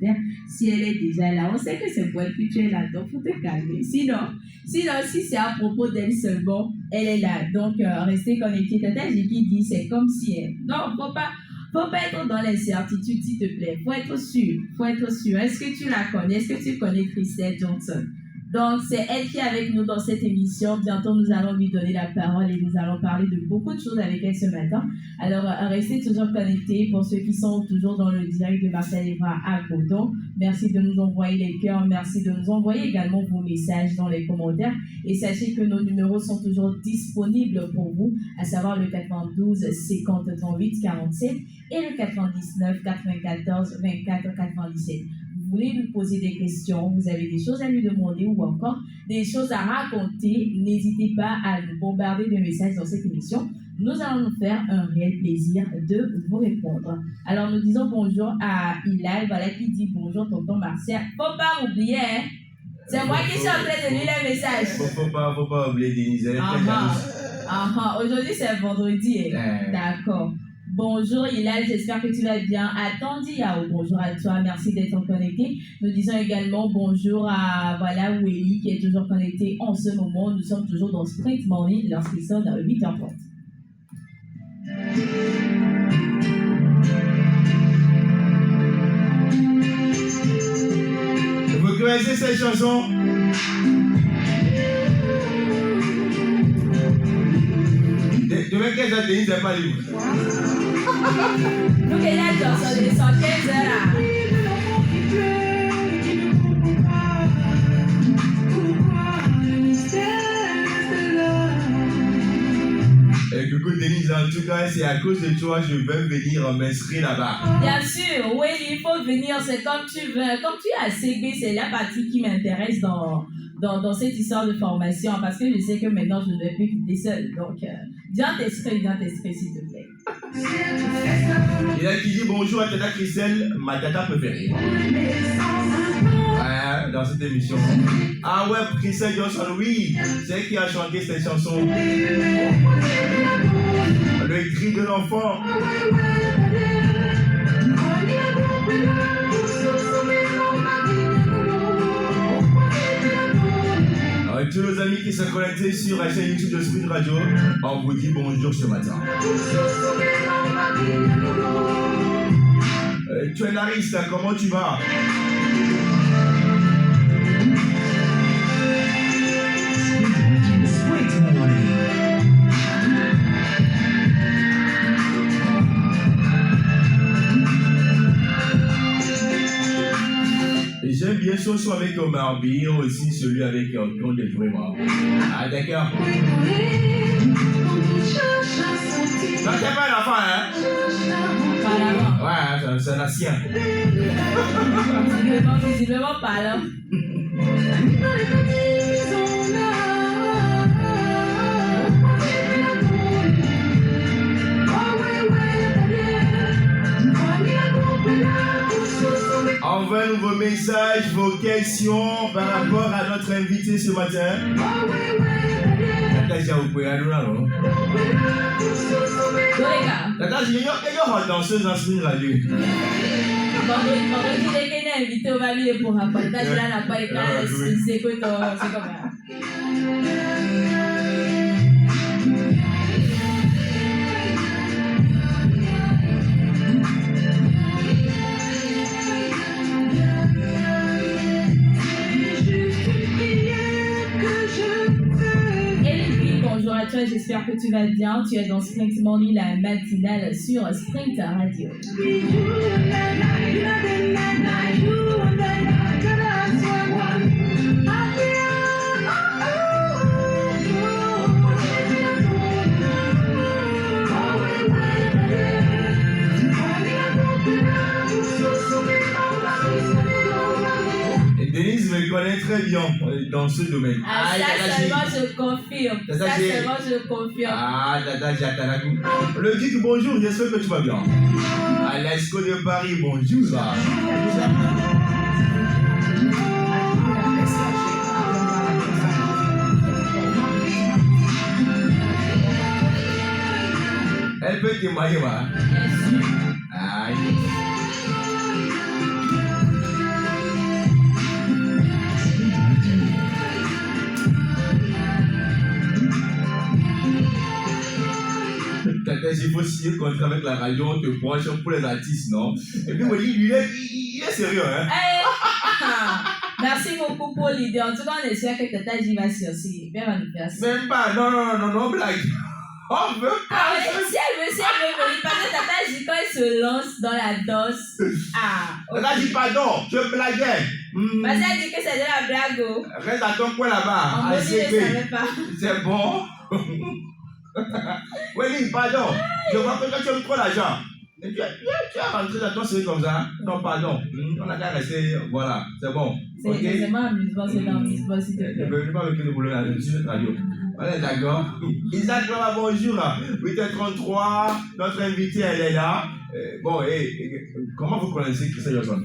commentaires si elle est déjà là. On sait que c'est pour elle que tu es là, donc faut te calmer. Sinon, si c'est à propos d'elle seulement, elle est là. Donc, restez connectés. Tata Jiki dit, c'est comme si elle... Non, faut pas être dans l'incertitude, s'il te plaît. Faut être sûr. Est-ce que tu la connais? Est-ce que tu connais Christelle Johnson? Donc, c'est elle qui est avec nous dans cette émission. Bientôt, nous allons lui donner la parole et nous allons parler de beaucoup de choses avec elle ce matin. Alors, restez toujours connectés pour ceux qui sont toujours dans le direct de Marcel Evra à Coton. Merci de nous envoyer les cœurs. Merci de nous envoyer également vos messages dans les commentaires. Et sachez que nos numéros sont toujours disponibles pour vous, à savoir le 92 50 38 47 et le 99 94 24 97. Vous voulez lui poser des questions, vous avez des choses à lui demander ou encore des choses à raconter, n'hésitez pas à nous bombarder de messages dans cette émission. Nous allons nous faire un réel plaisir de vous répondre. Alors, nous disons bonjour à Hilal, voilà qui dit bonjour, tonton Martial. Faut pas m'oublier, hein? C'est moi qui suis en train de lire les messages. Faut pas oublier Denise. Aujourd'hui, c'est vendredi. D'accord. Bonjour Hilal, j'espère que tu vas bien. Attends, Yao, bonjour à toi, merci d'être connecté. Nous disons également bonjour à Willy qui est toujours connecté en ce moment. Nous sommes toujours dans Sprint Morning lorsqu'il sonne à 8h30. Vous connaissez cette chanson? Demain, qu'est-ce que Denise n'est pas libre? Nous, qu'elle a chanson de 115 heures là. Coucou Denise, en tout cas, c'est à cause de toi, je vais venir m'inscrire là-bas. Bien sûr, oui, il faut venir, c'est comme tu veux. Comme tu es à CB, c'est la partie qui m'intéresse dans cette histoire de formation, parce que je sais que maintenant, je ne vais plus quitter seule. Donc, viens t'inscrire, s'il te plaît. Il a qui dit bonjour à Tata Christelle, ma tata préférée. Dans cette émission. Ah ouais, Christelle Johnson, oui, c'est elle qui a chanté cette chanson. Le cri de l'enfant. Tous nos amis qui sont connectés sur la chaîne YouTube de Sprint Radio, on vous dit bonjour ce matin. Tu es Larisse, comment tu vas? J'aime bien ce son avec Omar B, aussi celui avec Quand des vraiment. Ah d'accord. Ça c'est pas la fin, hein? Ouais, c'est la sienne. Visiblement pas là. Envoyez-nous vos messages, vos questions par rapport à notre invité ce matin. Tata, j'ai oublié là, non? Tata, j'ai une danseuse dans ce radio. Vendredi, il est invité au Babi pour rapporter. Tata, là, n'a pas été là, c'est comme ça. Bonjour à toi, j'espère que tu vas bien. Tu es dans Sprint Morning, la matinale sur Sprint Radio. Denise me connaît très bien dans ce domaine. Ah, ça seulement je confirme. Ah, Tata, j'ai attendu. Le dit bonjour, j'espère que tu vas bien. À l'ESCO de Paris, bonjour. Elle peut témoigner, moi. Aïe. il faut signer le contrat avec la radio, on te branche pour les artistes, non? Et puis, Wally, lui, il est sérieux, hein? Merci beaucoup pour l'idée. En tout cas, on espère que Tata J va sursis. Bien anniversaire. Même pas, non, blague. On veut pas. Ah ouais, si elle veut, Wally, parce que Tata J, quand elle se lance dans la danse. Okay. Tata J, pardon, je blaguais. Parce qu'elle dit que c'est de la blague. Reste à ton coin là-bas. En gros, je ne savais pas. C'est bon. Wally, pardon. Je vois que toi, tu aimes trop l'argent. Tu as rentré dans ton série comme ça? Non, pardon. On a qu'à rester. Voilà, c'est bon. C'est moi amusement, c'est l'amusement, s'il te Je plaît. ne veux pas avec le boulot là, je suis sur radio. On est d'accord. Isaac, bonjour. 8h33, notre invité, elle est là. Bon, comment vous connaissez Christelle Johnson?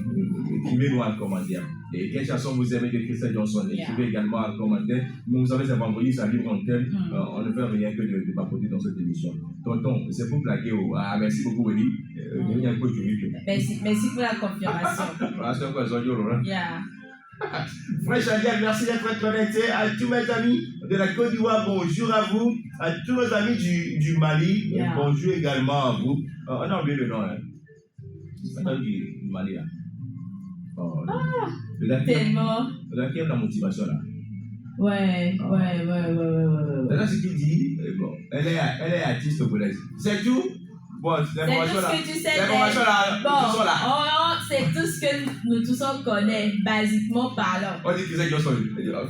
Écrivez-nous en commentaire. Et quelle chanson vous aimez de Christelle Johnson? Écrivez également en commentaire. Vous savez, c'est vendredi, ça livre en thème. On ne fait rien que de papoter dans cette émission. Tonton, c'est pour plaquer. Merci beaucoup, Wally. Merci pour la confirmation. Yeah. Frère Chadiel, merci d'être connecté. À tous mes amis de la Côte d'Ivoire, bonjour à vous. À tous nos amis du Mali, bonjour également à vous. On a oublié le nom, hein. On a oublié du Mali, là. Le gars qui aime la motivation, là. Ouais. Là, ce qu'il dit, bon, elle est artiste congolaise. C'est tout? Bon, l'information là. L'information là. C'est tout ce que nous tous on connaît, basiquement parlant. On dit que c'est Johnson.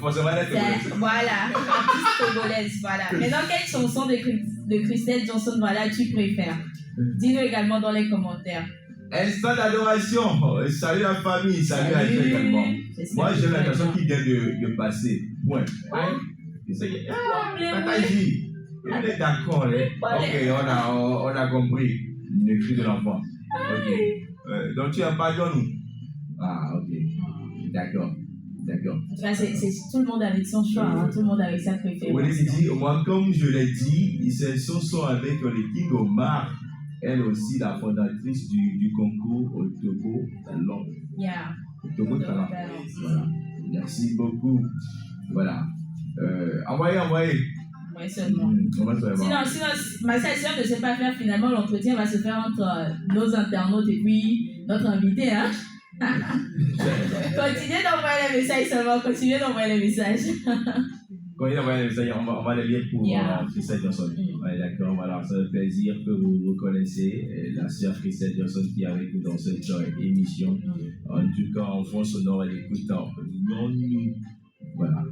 Forcément, elle est congolaise. Voilà, artiste congolaise, voilà. Maintenant, quelle chanson de Christelle Johnson, voilà, tu préfères? Dis-nous également dans les commentaires. Instant d'adoration. Salut la famille, salut à toi également. Moi, j'aime la chanson qui vient de passer. Point. Tata J. On est d'accord, hein? Ok, on a compris le cri de l'enfant. Ok. Donc tu as pardonné nous. Ok. D'accord. C'est tout le monde avec son choix, hein? Tout le monde avec sa préférence. Oui, dit, moi, comme je l'ai dit, ces chansons avec les King Omar, elle aussi la fondatrice du concours au Togo Talent. Au Togo Talent. Voilà. Merci beaucoup. Voilà. Envoyez. Oui, seulement. Sinon, ma session ne sait pas faire, finalement, l'entretien va se faire entre nos internautes et puis notre invité. Hein? Continuez d'envoyer les messages seulement, continuez d'envoyer les messages. Continuez d'envoyer les messages, on va les lire pour Christelle Johnson. Ouais, d'accord, voilà, c'est un plaisir que vous connaissez la sœur Christelle Johnson qui est avec nous dans cette émission. En tout cas, en fond sonore, elle écoute non-ni. Voilà.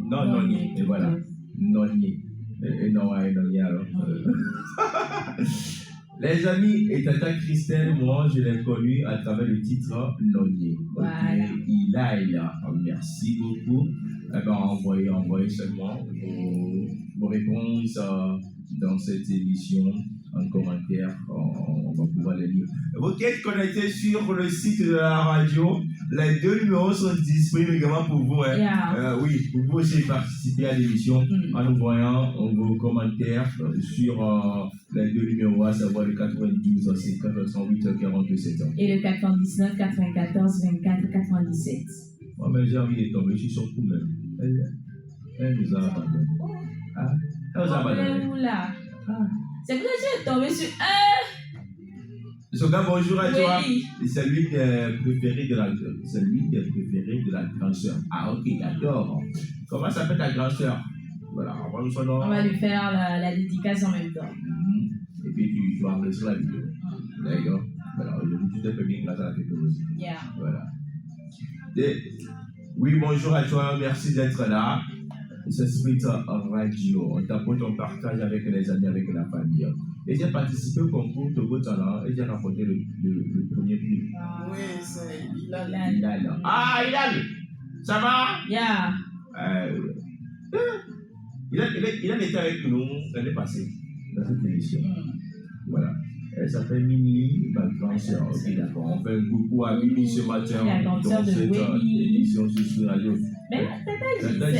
Non-ni, et voilà. Non-ni. Et non, alors. Les amis, et Tata Christelle, moi, je l'ai connue à travers le titre Noni. Voilà. Ilaïla, merci beaucoup. Envoyez seulement vos réponses dans cette émission en commentaire. On va pouvoir les lire. Vous qui êtes connectés sur le site de la radio, les deux numéros sont disponibles également pour vous. Hein. Oui, vous pouvez aussi participer à l'émission en envoyant vos commentaires sur les deux numéros, à savoir le 92 5408 47 ans. Et le 99 94 24 97. Moi, mais j'ai envie de tomber, je suis sur coup même. Elle nous a abandonnés. Elle nous a abandonnés. C'est pour ça que tu es tombé sur Soga, bonjour à toi. C'est lui qui est préféré de la grande sœur. Ok, d'accord. Comment s'appelle ta grande sœur? Voilà, on va lui faire la dédicace en même temps. Et puis tu vas enregistrer la vidéo. D'accord. Voilà, aujourd'hui tu t'es fait bien grâce à la technologie. Voilà. Oui, bonjour à toi, merci d'être là. C'est Spirit Radio. On t'apporte un partage avec les amis, avec la famille. Et j'ai participé au concours Togo Talent et j'ai remporté le premier prix. Oui, c'est Ilal. Ilal! Ça va? Il était avec nous l'année passée dans cette émission. Voilà. Elle s'appelle Mini, ma grande sœur. Ok, d'accord. On fait un coucou à Mini ce matin dans cette émission sur Spirit Radio. Mais elle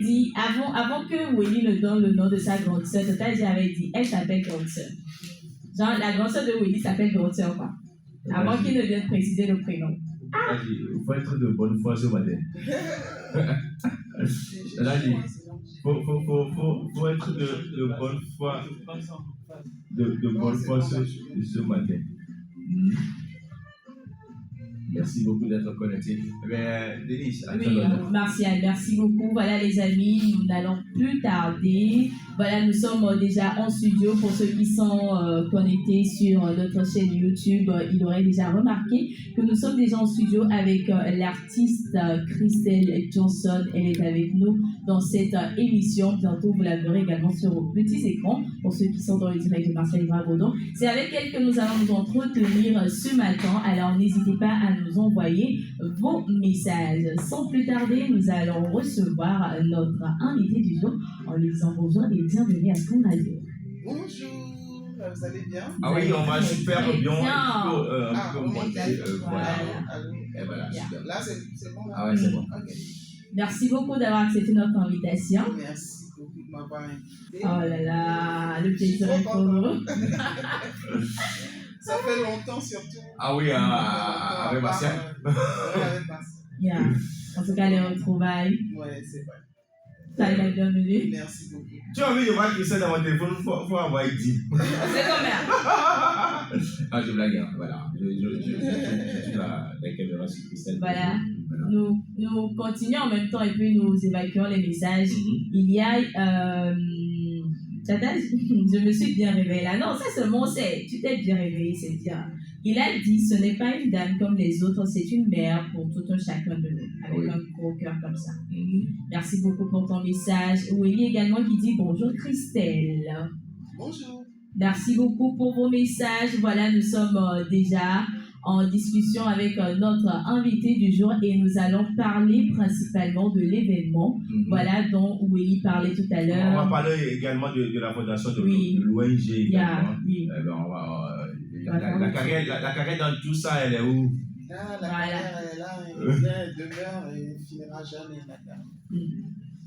dit, avant que Willy ne donne le nom de sa grande sœur, Tata J avait dit, elle s'appelle grande sœur. Genre, la grande sœur de Willy s'appelle grande sœur, quoi. Avant qu'il ne vienne préciser le prénom. Il faut être de bonne foi ce matin. faut être de bonne foi, de bonne foi ce matin. Merci beaucoup d'être connecté. Eh bien, Denise, à toi Oui, l'honneur. Martial, merci beaucoup. Voilà les amis, nous n'allons plus tarder. Voilà, nous sommes déjà en studio. Pour ceux qui sont connectés sur notre chaîne YouTube, ils auraient déjà remarqué que nous sommes déjà en studio avec l'artiste Christelle Johnson. Elle est avec nous dans cette émission. Bientôt, vous la verrez également sur vos petits écrans. Pour ceux qui sont dans le direct de Marcel Bragodon, c'est avec elle que nous allons nous entretenir ce matin. Alors, n'hésitez pas à nous envoyer vos messages. Sans plus tarder, nous allons recevoir notre invité du jour en lui disant bonjour et bienvenue à son radio. Bonjour, vous allez bien? Ah oui, on va super bien. Ah, Un peu oui, monter, voilà. Allô? Et voilà, super. Là, c'est bon? Là? Ah ouais, c'est bon. Ok. Merci beaucoup d'avoir accepté notre invitation. Merci beaucoup de m'avoir invité. Oh là là, le plaisir est pour nous. Ça fait longtemps surtout. Ah oui, avec Martial. Avec Martial. Yeah. En tout cas, les retrouvailles. Ouais, c'est vrai. Soyez la bienvenue. Merci beaucoup. Tu as envie de voir Christelle dans mon téléphone, il faut avoir dit. C'est combien? Ah, je blague, hein. Voilà. Je suis la caméra sur Christelle. Voilà. Nous continuons en même temps et puis nous évacuons les messages. Il y a. Tata, je me suis bien réveillée là. Non, ça seulement c'est. Tu t'es bien réveillée, c'est bien. Il a dit ce n'est pas une dame comme les autres, c'est une mère pour tout un chacun de nous. Avec un gros cœur comme ça. Merci beaucoup pour ton message. Willy également qui dit bonjour Christelle. Bonjour. Merci beaucoup pour vos messages. Voilà, nous sommes déjà en discussion avec notre invité du jour et nous allons parler principalement de l'événement, voilà, dont Willy parlait tout à l'heure. On va parler également de la fondation de l'ONG également. La carrière dans tout ça, elle est où? Ah, la carrière, elle est là, elle demeure et elle finira jamais la carrière.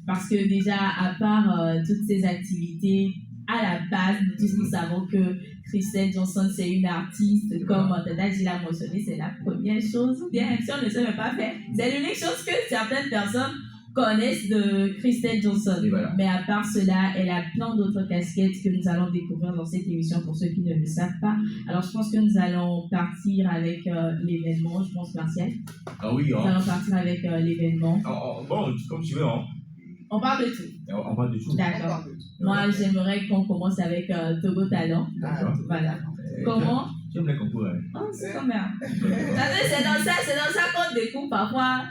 Parce que déjà, à part toutes ces activités, à la base, nous tous nous savons que Christelle Johnson, c'est une artiste, comme Tata Gilles l'a mentionné, c'est la première chose, ou bien si on ne sait même pas faire, c'est l'unique chose que certaines personnes connaissent de Christelle Johnson. Voilà. Mais à part cela, elle a plein d'autres casquettes que nous allons découvrir dans cette émission pour ceux qui ne le savent pas. Alors, je pense que nous allons partir avec l'événement, je pense, Martial. Ah oui, Nous allons partir avec l'événement. Bon, comme tu veux, hein. On parle de tout. On parle de tout. D'accord. Moi, j'aimerais qu'on commence avec Togo Talent. D'accord. Voilà. Comment? J'aime les concours. Hein. Oh, c'est quand même. C'est dans ça qu'on découvre parfois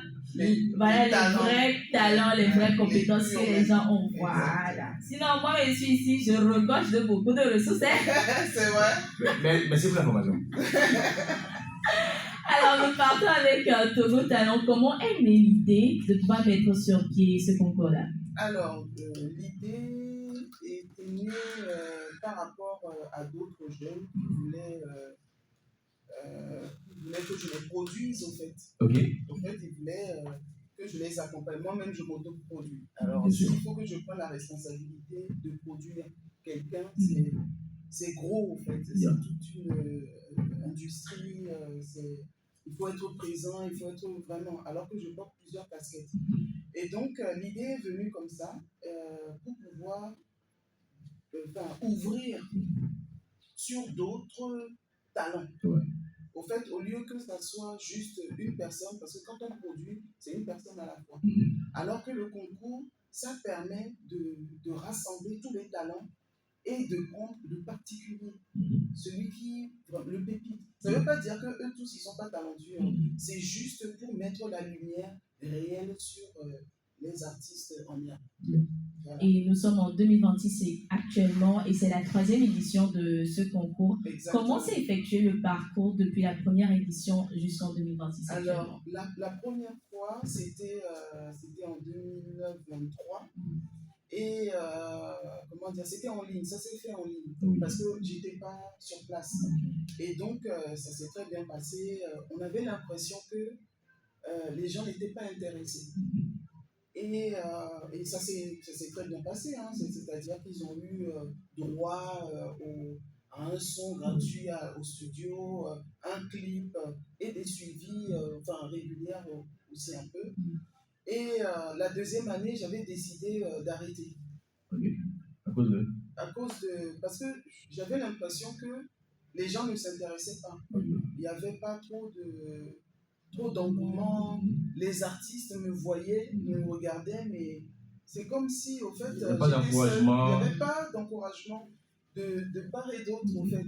voilà, les vrais talents, les vraies compétences que les gens ont. Voilà. Sinon, moi, je suis ici, je regorge de beaucoup de ressources. C'est vrai. Mais c'est pour l'information. Alors, nous partons avec Togo Talent. Comment est née l'idée de pouvoir mettre sur pied ce concours-là? Alors, l'idée était née par rapport à d'autres jeunes qui voulaient que je les produise, au fait. Ok. En fait, ils voulaient que je les accompagne. Moi-même, je m'auto-produis. Alors, il faut que je prenne la responsabilité de produire quelqu'un, c'est gros, en fait. C'est toute une industrie. Il faut être présent, il faut être vraiment. Alors que je porte plusieurs casquettes. Et donc, l'idée est venue comme ça pour pouvoir ouvrir sur d'autres talents. Ouais. Au fait, au lieu que ça soit juste une personne, parce que quand on produit, c'est une personne à la fois. Alors que le concours, ça permet de rassembler tous les talents et de prendre le particulier, celui qui, le pépite. Ça ne veut pas dire qu'eux tous, ils ne sont pas talentueux. C'est juste pour mettre la lumière réelle sur les artistes en lien. Voilà. Et nous sommes en 2026 actuellement et c'est la 3e édition de ce concours. Exactement. Comment s'est effectué le parcours depuis la première édition jusqu'en 2026? Alors, la première fois, c'était en 2023. Et comment dire, c'était en ligne, ça s'est fait en ligne parce que j'étais pas sur place. Et donc ça s'est très bien passé. On avait l'impression que les gens n'étaient pas intéressés. Et ça s'est très bien passé, hein. C'est-à-dire qu'ils ont eu droit à un son gratuit au studio, un clip et des suivis réguliers aussi un peu. Et la deuxième année, j'avais décidé d'arrêter. Ok. À cause de. Parce que j'avais l'impression que les gens ne s'intéressaient pas. Ok. Il n'y avait pas trop d'engouement. Les artistes me voyaient, me regardaient, mais c'est comme si, au fait, Il n'y avait pas j'étais seul. d'encouragement. Il n'y avait pas d'encouragement de part et d'autre, au fait.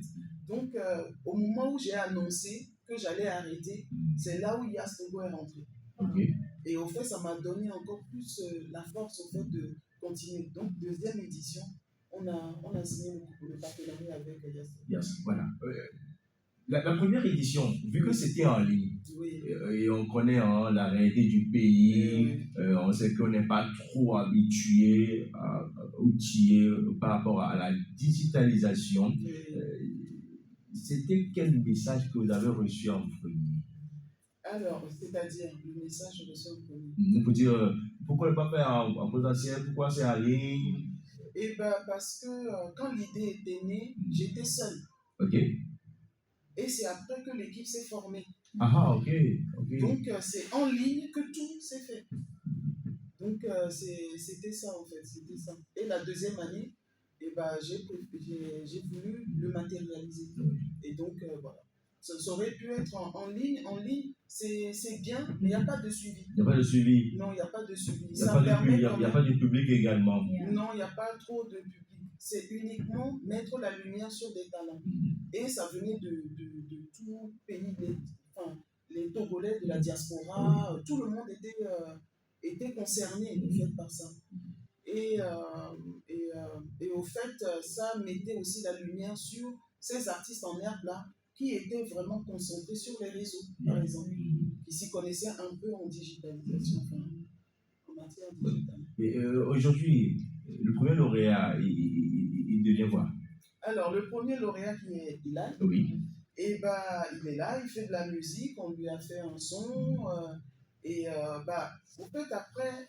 Donc, au moment où j'ai annoncé que j'allais arrêter, c'est là où Yas Togo est rentré. Ok. Et au fait, ça m'a donné encore plus la force, au fait, de continuer. Donc, deuxième édition, on a signé le partenariat avec Yas Togo. Yes, voilà. La première édition, vu que c'était en ligne, Oui. Et on connaît la réalité du pays, on sait qu'on n'est pas trop habitué, outillé par rapport à la digitalisation. C'était quel message que vous avez reçu en premier? Alors, c'est-à-dire le message reçu en premier. Il faut dire, pourquoi ne pas faire en présentiel, pourquoi c'est en ligne? Eh bien, parce que quand l'idée était née, j'étais seul. Ok. Et c'est après que l'équipe s'est formée. Ah, ok. Donc, c'est en ligne que tout s'est fait. Donc, c'était ça, en fait. C'était ça. Et la deuxième année, eh ben, j'ai voulu le matérialiser. Et donc, voilà. Ça aurait pu être en ligne. En ligne, c'est bien, mais il n'y a pas de suivi. Il n'y a pas de suivi. Non, il n'y a pas de suivi. Il n'y a pas de public également. Non, il n'y a pas trop de public. C'est uniquement mettre la lumière sur des talents. Et ça venait de tout pays, les Togolais de la diaspora, tout le monde était concerné en fait, par ça. Et au fait, ça mettait aussi la lumière sur ces artistes en herbe-là qui étaient vraiment concentrés sur les réseaux, par exemple, qui s'y connaissaient un peu en digitalisation, en matière digitale. Et aujourd'hui, le premier lauréat, il devient quoi? Alors, le premier lauréat qui est Ilan, oui. Et bah, il est là, il fait de la musique, on lui a fait un son. En fait, après,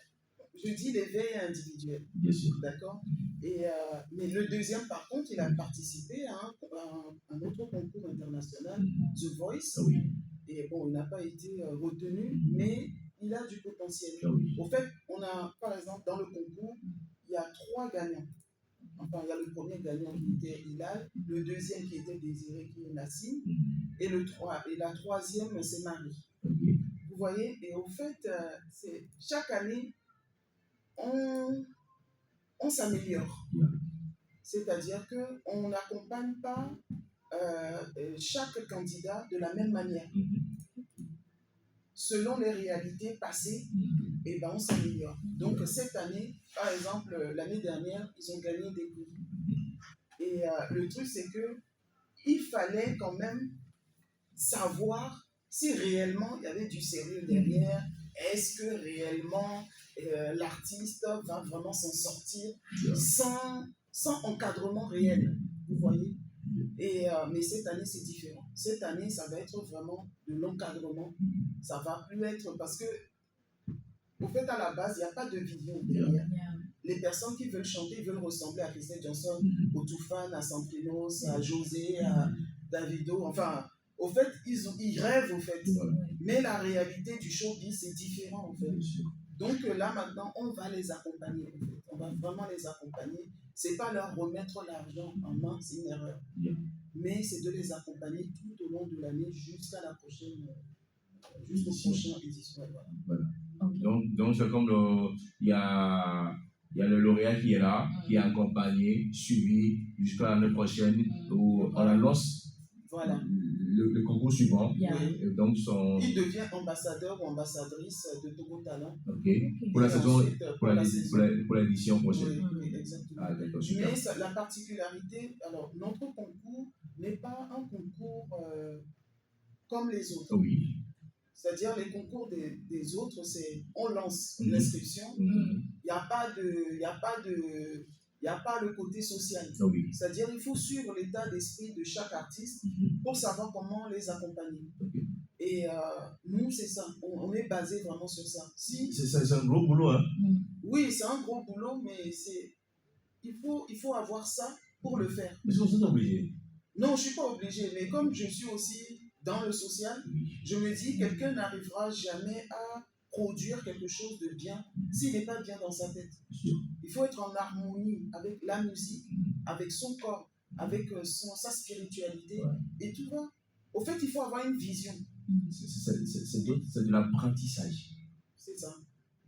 je dis l'éveil individuel. Bien sûr. D'accord. Mais le deuxième, par contre, il a participé à un autre concours international, The Voice. Oui. Et bon, il n'a pas été retenu, mais il a du potentiel. Oui. Au fait, on a, par exemple, dans le concours, il y a 3 gagnants. Enfin, il y a le premier gagnant qui était Hilal, le deuxième qui était Désiré, qui est Nassim, et la troisième, c'est Marie. Vous voyez? Et au fait, chaque année, on s'améliore. C'est-à-dire qu'on n'accompagne pas chaque candidat de la même manière. Selon les réalités passées, on s'améliore. Donc, cette année, par exemple, l'année dernière, ils ont gagné des prix. Et le truc, c'est qu'il fallait quand même savoir si réellement il y avait du sérieux derrière. Est-ce que réellement l'artiste va vraiment s'en sortir sans encadrement réel? Vous voyez? Mais cette année, c'est différent. Cette année, ça va être vraiment de l'encadrement. Ça va plus être parce que, au fait, à la base, il n'y a pas de vision derrière. Les personnes qui veulent chanter, ils veulent ressembler à Christelle Johnson, au Toufan, à Santrinos, à José, à Davido. Enfin, au fait, ils rêvent, au fait. Mais la réalité du showbiz, c'est différent, en fait. Donc là, maintenant, on va les accompagner, en fait. On va vraiment les accompagner. C'est pas leur remettre l'argent en main, c'est une erreur. Mais c'est de les accompagner tout au long de l'année jusqu'à la prochaine édition. Voilà. Okay. Donc c'est comme il y a le lauréat qui est là, qui est accompagné, suivi jusqu'à l'année prochaine où on annonce le concours suivant. Et donc il devient ambassadeur ou ambassadrice de Togo Talent. Okay. Pour la saison, pour l'édition prochaine. Oui, exactement. Ah, d'accord, mais la particularité, alors notre concours n'est pas un concours comme les autres. Oui. C'est-à-dire les concours des autres, c'est on lance l'inscription, il n'y a pas le côté social. C'est-à-dire il faut suivre l'état d'esprit de chaque artiste pour savoir comment les accompagner. Et nous, c'est ça. On est basé vraiment sur ça. C'est un gros boulot, hein? Oui, c'est un gros boulot, mais il faut avoir ça pour le faire. Mais vous êtes obligé? Non, je ne suis pas obligé, mais comme je suis aussi dans le social, je me dis quelqu'un n'arrivera jamais produire quelque chose de bien s'il n'est pas bien dans sa tête. Sûr. Il faut être en harmonie avec la musique, avec son corps, avec sa spiritualité, Ouais. et tout va. Au fait, il faut avoir une vision. C'est de l'apprentissage. C'est ça.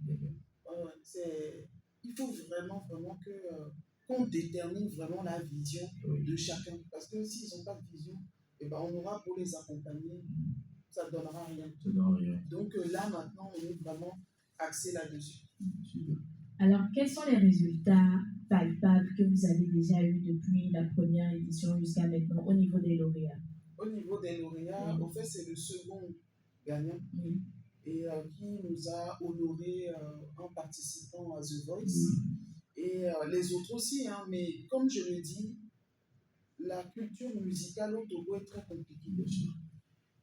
Bien, bien. Il faut vraiment que qu'on détermine vraiment la vision Oui. de chacun. Parce que s'ils n'ont pas de vision, eh ben, on aura pour les accompagner, ça ne donnera rien. Ça ne donne rien. Donc là, maintenant, on est vraiment axé là-dessus. Super. Alors, quels sont les résultats palpables que vous avez déjà eus depuis la première édition jusqu'à maintenant au niveau des lauréats? Au niveau des lauréats, en fait, c'est le second gagnant Oui. et qui nous a honorés en participant à The Voice. Et les autres aussi, hein, mais comme je le dis, la culture musicale au Togo est très compliquée. Bien sûr.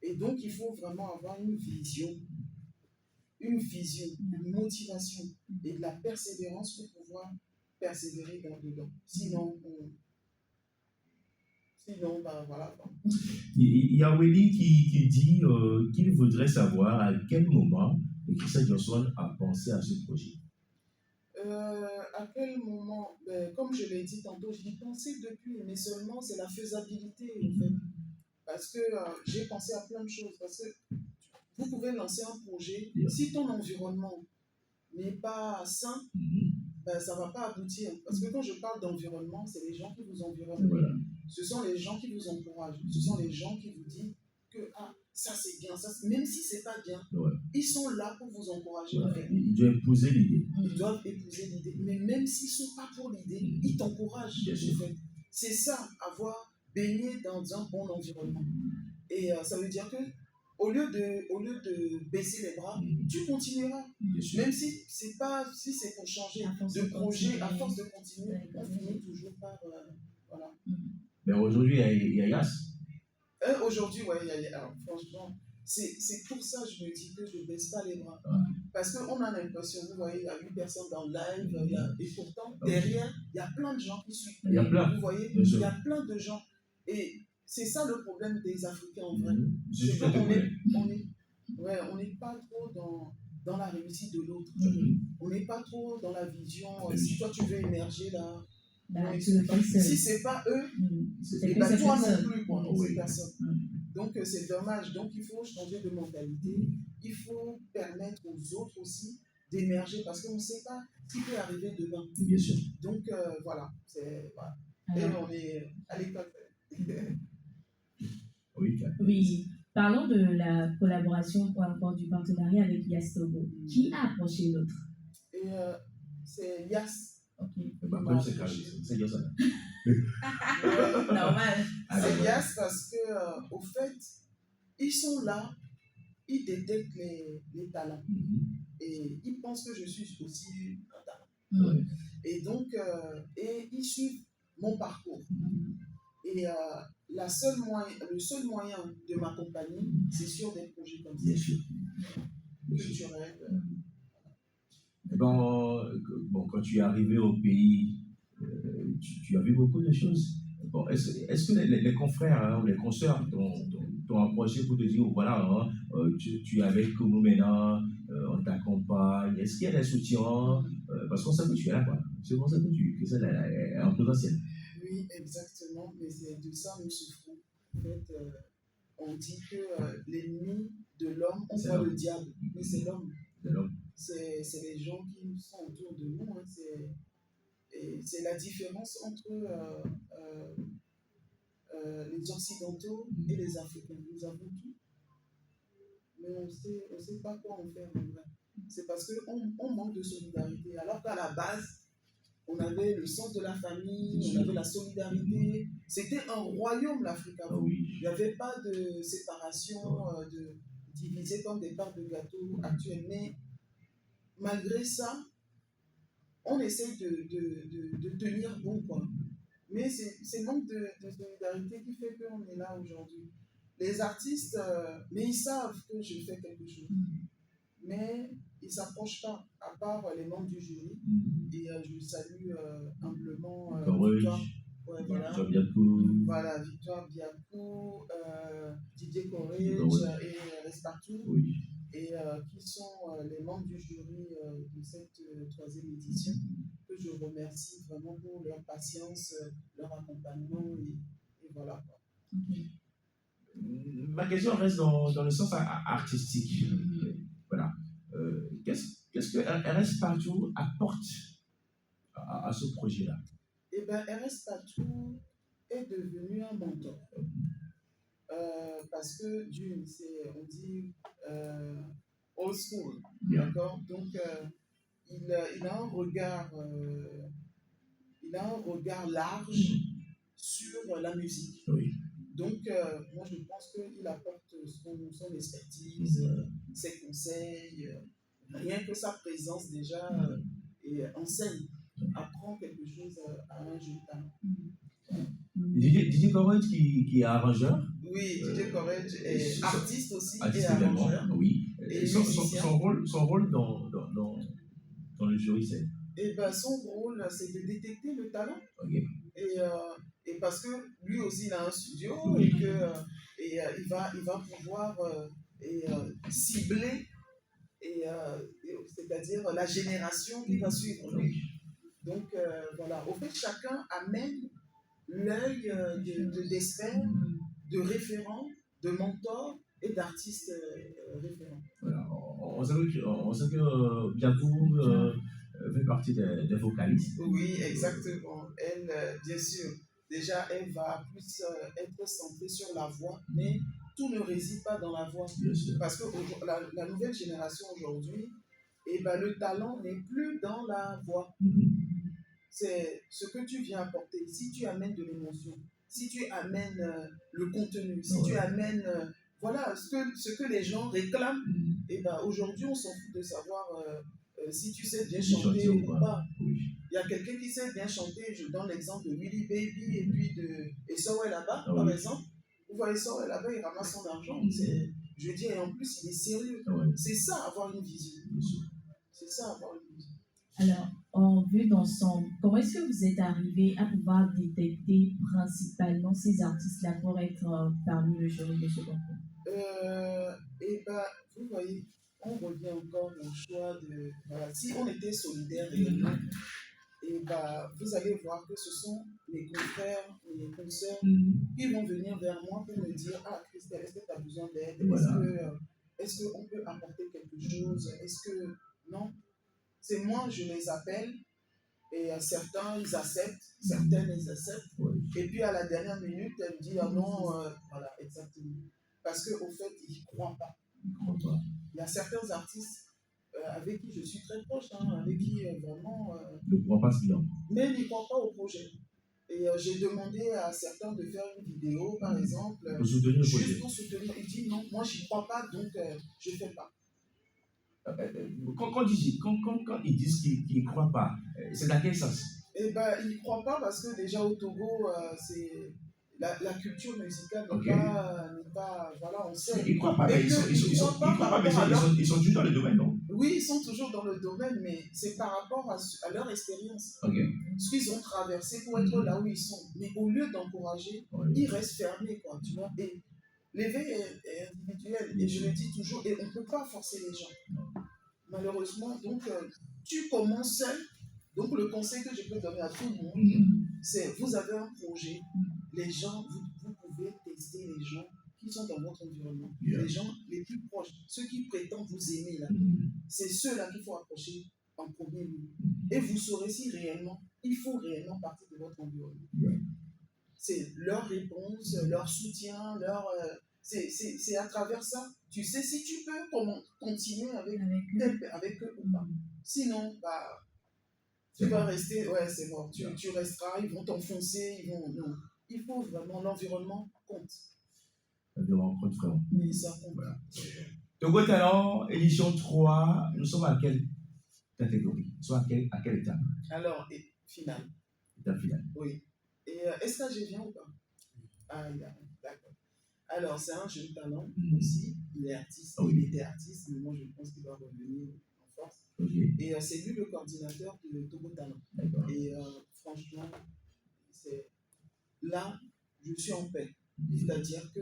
Et donc, il faut vraiment avoir une vision, une motivation et de la persévérance pour pouvoir persévérer dedans. Sinon, bah, voilà. Il y a Willy qui dit qu'il voudrait savoir à quel moment Christian Johnson a pensé à ce projet. À quel moment, comme je l'ai dit tantôt, j'y pensais depuis, mais seulement c'est la faisabilité en fait. Parce que j'ai pensé à plein de choses. Parce que vous pouvez lancer un projet, si ton environnement n'est pas sain, ça ne va pas aboutir. Parce que quand je parle d'environnement, c'est les gens qui vous environnent. Voilà. Ce sont les gens qui vous encouragent. Ce sont les gens qui vous disent que ça c'est bien, même si c'est pas bien, ils sont là pour vous encourager. Ouais. En fait. Ils doivent épouser l'idée. Ils doivent épouser l'idée. Mais même s'ils ne sont pas pour l'idée, ils t'encouragent. Bien sûr. En fait. C'est ça, avoir baigné dans un bon environnement. Et ça veut dire que au lieu de baisser les bras, tu continueras. Même si c'est pour changer de projet, à force de continuer, on finit toujours par... voilà. Mais aujourd'hui, il y a Yass. Aujourd'hui, ouais, alors, franchement, c'est pour ça que je me dis que je ne baisse pas les bras. Parce qu'on a l'impression, vous voyez, il y a 8 personnes dans le live, et pourtant, derrière, il y a plein de gens qui suivent. Il y a plein. Vous voyez, il y a plein de gens. Et c'est ça le problème des Africains en vrai. C'est qu'on n'est pas trop dans la réussite de l'autre. On n'est pas trop dans la vision. Si toi tu veux émerger là, si c'est pas eux, et ben toi non plus, quoi, ces personnes. Donc c'est dommage. Donc il faut changer de mentalité. Il faut permettre aux autres aussi d'émerger parce qu'on ne sait pas ce qui peut arriver demain. Bien sûr. Donc voilà. Et on est à l'école. Oui. Parlons de la collaboration ou encore du partenariat avec Yass Togo. Qui a approché l'autre? C'est Yass. Ok. C'est Yass. Normal. C'est Yass parce que, au fait, ils sont là, ils détectent les talents. Et ils pensent que je suis aussi un talent. Et donc, ils suivent mon parcours. Et le seul moyen de m'accompagner, c'est sur des projets comme ça. Bien sûr. Culturels. Bon, quand tu es arrivé au pays, tu as vu beaucoup de choses. Bon, est-ce que les confrères ou les consoeurs t'ont approché pour te dire, voilà, tu es avec nous maintenant, on t'accompagne. Est-ce qu'il y a des soutiens? Parce qu'on sait que tu es là, quoi. C'est pour ça que ça est en potentiel. Oui, exactement, mais c'est de ça nous souffrons. En fait, on dit que l'ennemi de l'homme, on voit le diable, mais c'est l'homme. C'est les gens qui sont autour de nous. Hein. C'est la différence entre les Occidentaux et les Africains. Nous avons tout, mais on ne sait pas quoi en faire. C'est parce qu'on manque de solidarité, alors qu'à la base, on avait le sens de la famille, on avait la solidarité. C'était un royaume, l'Afrique avant. Il n'y avait pas de séparation, de diviser comme des parts de gâteau actuelles. Mais malgré ça, on essaie de tenir bon, quoi. Mais c'est le manque de solidarité qui fait qu'on est là aujourd'hui. Les artistes, mais ils savent que je fais quelque chose. Mais ils ne s'approchent pas, à part les membres du jury. Et je salue humblement Victoire. Ouais, voilà, Victoire Biakou, Didier Corrège et Reste Partout. et qui sont les membres du jury de cette troisième édition, que je remercie vraiment pour leur patience, leur accompagnement et voilà. Okay. Ma question reste dans le sens artistique. Voilà. Qu'est-ce que RS Partout apporte à ce projet-là? Eh bien, RS Partout est devenu un mentor. Parce que d'une, on dit old school, d'accord? Donc, il a un regard, large sur la musique. Oui. Donc, moi, je pense qu'il apporte son expertise, ses conseils, rien que sa présence déjà et enseigne, apprend quelque chose à un jeune talent. Didier Courage qui est arrangeur. Oui, Didier Courage est artiste aussi et arrangeur. Oui. Et son rôle dans le jury, c'est? Eh ben, son rôle, c'est de détecter le talent. Okay. Et parce que lui aussi, il a un studio et que il va pouvoir cibler c'est-à-dire la génération qui va suivre lui. Donc voilà, au fait, chacun amène l'œil d'experts, de référents, de mentors et d'artistes référents. Voilà. On sait que Biakou fait partie des vocalistes. Oui, exactement. Elle, bien sûr, déjà, elle va plus être centrée sur la voix, mais tout ne réside pas dans la voix. Parce que la nouvelle génération aujourd'hui, eh ben, le talent n'est plus dans la voix. C'est ce que tu viens apporter. Si tu amènes de l'émotion, si tu amènes le contenu, si tu amènes voilà ce que les gens réclament, et ben, aujourd'hui, on s'en fout de savoir si tu sais bien chanter ou pas. Il y a quelqu'un qui sait bien chanter, je donne l'exemple de Willy Baby et puis de Sowe là-bas, par exemple. Vous voyez Sowe là-bas, il ramasse son argent. Je dis, et en plus, il est sérieux. C'est ça, avoir une vision. C'est ça, avoir une vision. Alors, en vue d'ensemble, comment est-ce que vous êtes arrivé à pouvoir détecter principalement ces artistes-là pour être parmi le jury de ce concours? Et bien, vous voyez, on revient encore au choix de... Voilà, si on était solidaires réellement, et bah, vous allez voir que ce sont mes confrères, mes consoeurs qui vont venir vers moi pour me dire « Ah, Christelle, est-ce que tu as besoin d'aide? Est-ce qu'on peut apporter quelque chose? Est-ce que... » Non, c'est moi, je les appelle et certains, ils acceptent, certaines, ils acceptent. Et puis à la dernière minute, elle me dit « Ah non, voilà, exactement. » Parce qu'au fait, ils ne croient pas. Il y a certains artistes avec qui je suis très proche, avec qui vraiment... ne croient pas ce qu'ils ont. Mais ils ne croient pas au projet. Et j'ai demandé à certains de faire une vidéo, par exemple, pour soutenir juste pour soutenir. Il dit non, moi je n'y crois pas, donc je ne fais pas. Quand ils disent qu'ils ne croient pas, c'est dans quel sens? Eh bien, ils ne croient pas parce que déjà au Togo, c'est... La culture musicale n'est pas, voilà, on sait. Ils ne croient pas, mais ils sont toujours dans le domaine, non? Oui, ils sont toujours dans le domaine, mais c'est par rapport à leur expérience. Ce qu'ils ont traversé pour être là où ils sont. Mais au lieu d'encourager, ils restent fermés, quoi, tu vois. Et l'éveil est individuel, et je le dis toujours, et on ne peut pas forcer les gens. Malheureusement, donc, tu commences seul. Donc, le conseil que je peux donner à tout le monde, c'est vous avez un projet, les gens, vous pouvez tester les gens qui sont dans votre environnement, les gens les plus proches, ceux qui prétendent vous aimer là, c'est ceux-là qu'il faut approcher en premier lieu. Et vous saurez si réellement, il faut réellement partir de votre environnement. C'est leur réponse, leur soutien, c'est à travers ça. Tu sais si tu peux continuer avec eux ou pas. Sinon, bah, tu vas rester, ouais, c'est mort. Tu resteras, ils vont t'enfoncer, non. Il faut vraiment, l'environnement compte. L'environnement compte vraiment. Mais ça compte. Voilà. Togo Talent, édition 3, nous sommes à quelle catégorie? Nous sommes à quelle étape? Alors, finale. Étape finale. Oui. Et est-ce que j'ai bien ou pas? Ah, d'accord. Alors, c'est un jeune talent aussi. Il est artiste. Il était artiste, mais moi, je pense qu'il va revenir en force. Et c'est lui le coordinateur de Togo Talent. Et franchement, là, je suis en paix. C'est-à-dire que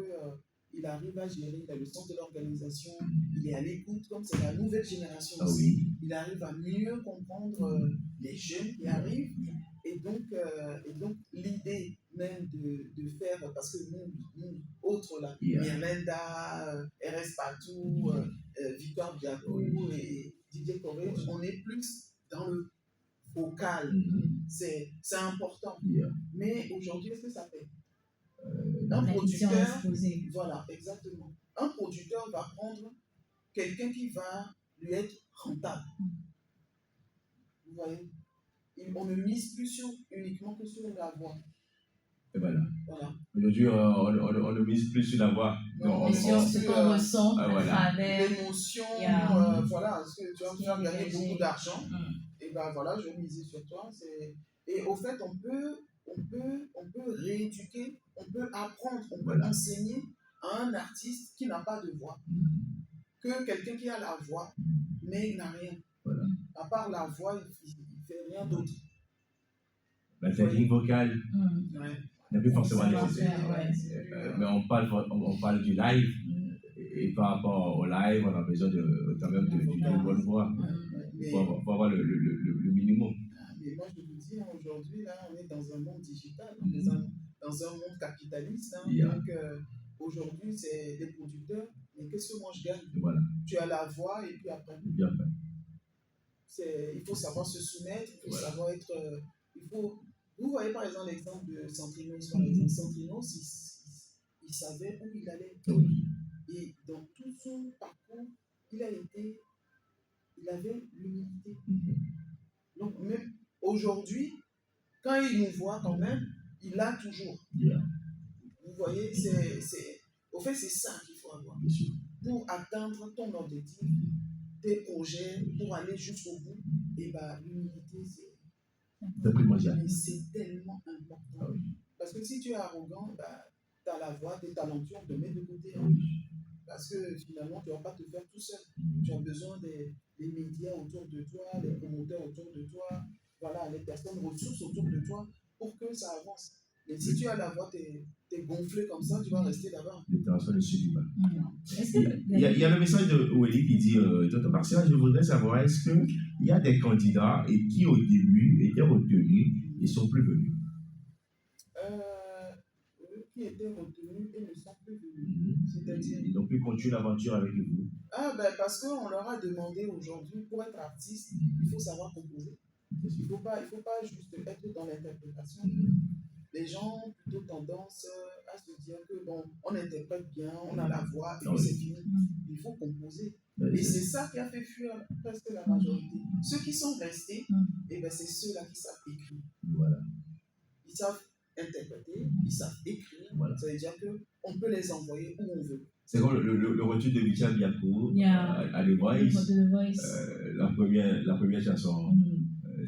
il arrive à gérer, il a le sens de l'organisation, il est à l'écoute, comme c'est la nouvelle génération Ah aussi. oui. Il arrive à mieux comprendre les jeunes qui arrivent. Et donc l'idée même de faire, parce que nous autres là, Mirlanda, RS Patou, Victoire Biakou et Didier Courage, on est plus dans le vocal. C'est important. Mais aujourd'hui, est-ce que ça fait? Un producteur, voilà, exactement. Un producteur va prendre quelqu'un qui va lui être rentable. Vous voyez? On ne mise plus uniquement que sur la voix. Et voilà. Aujourd'hui, on ne mise plus sur la voix. Mais sur ce qu'on ressent à travers l'émotion. Voilà, parce que tu vas gagner beaucoup d'argent. Et ben voilà, je vais miser sur toi. Et au fait, on peut rééduquer, on peut apprendre, on peut enseigner à un artiste qui n'a pas de voix que quelqu'un qui a la voix, mais il n'a rien. À part la voix, il ne fait rien d'autre. La technique vocale n'est plus forcément nécessaire. Mais on parle du live. Et par rapport au live, on a besoin quand même d'une bonne voix. Il faut avoir le minimum. Mais moi, je vous dis, aujourd'hui, là, on est dans un monde digital, on est dans un monde capitaliste. Donc, aujourd'hui, c'est les producteurs. Mais qu'est-ce que moi je gagne? Tu as la voix et puis après. Il faut savoir se soumettre, il faut savoir être. Vous voyez par exemple l'exemple de Centrinos. Par exemple, Centrinos, il savait où il allait. Et dans tout son parcours, il avait l'humilité. Donc, même aujourd'hui, quand il nous voit quand même, il l'a toujours. Vous voyez, au fait, c'est ça qu'il faut avoir. Pour atteindre ton objectif, tes projets, pour aller jusqu'au bout, et bien, l'humilité, c'est tellement important. Parce que si tu es arrogant, tu as la voix, tu es talentueux, on te met de côté. Parce que finalement, tu ne vas pas te faire tout seul. Tu as besoin des médias autour de toi, des promoteurs autour de toi, voilà, les personnes ressources autour de toi pour que ça avance. Mais si tu as la voix, tu es gonflé comme ça, tu vas rester là-bas. L'intervention ne suffit pas. Il y a le message de Wally qui dit Tonton Martial, je voudrais savoir, est-ce qu'il y a des candidats qui au début étaient retenus et ne sont plus venus? Qui étaient retenus et ne sont plus venus. C'est-à-dire, ils n'ont plus continué l'aventure avec vous. Parce qu'on leur a demandé aujourd'hui, pour être artiste, il faut savoir composer. Il ne faut pas juste être dans l'interprétation. Les gens ont plutôt tendance à se dire que bon, on interprète bien, on a la voix, et puis c'est fini. Il faut composer. Et c'est ça qui a fait fuir presque la majorité. Ceux qui sont restés, c'est ceux-là qui savent écrire. Voilà. Ils savent interpréter, ils savent écrire. Ça veut dire qu'on peut les envoyer où on veut. C'est comme le retour de Victoire Biakou à The Voice. La première chanson,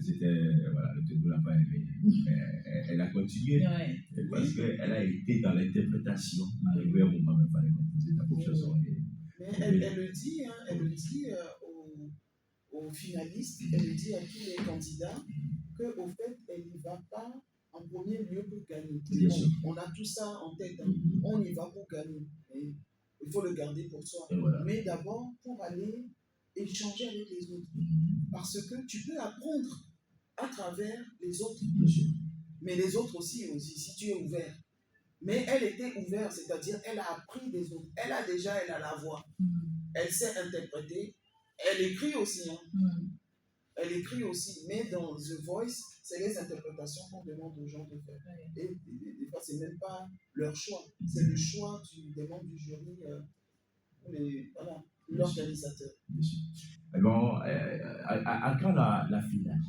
c'était voilà, le Togo l'a pas aimé. Elle a continué parce qu'elle a été dans l'interprétation. Arrivé au moment où il fallait composer ta propre chanson. Mais elle le dit, aux finalistes, elle le dit à tous les candidats qu'au fait, elle n'y va pas en premier lieu pour gagner. On a tout ça en tête, on y va pour gagner. Et il faut le garder pour soi. Mais d'abord, pour aller échanger avec les autres. Parce que tu peux apprendre à travers les autres. Mais les autres aussi, si tu es ouvert. Mais elle était ouverte, c'est-à-dire elle a appris des autres. Elle a la voix. Elle sait interpréter. Elle écrit aussi. Elle écrit aussi. Mais dans The Voice, c'est les interprétations qu'on demande aux gens de faire. Et des fois, ce n'est même pas leur choix. C'est le choix des membres du jury, l'organisateur. Bon, à quand la finale?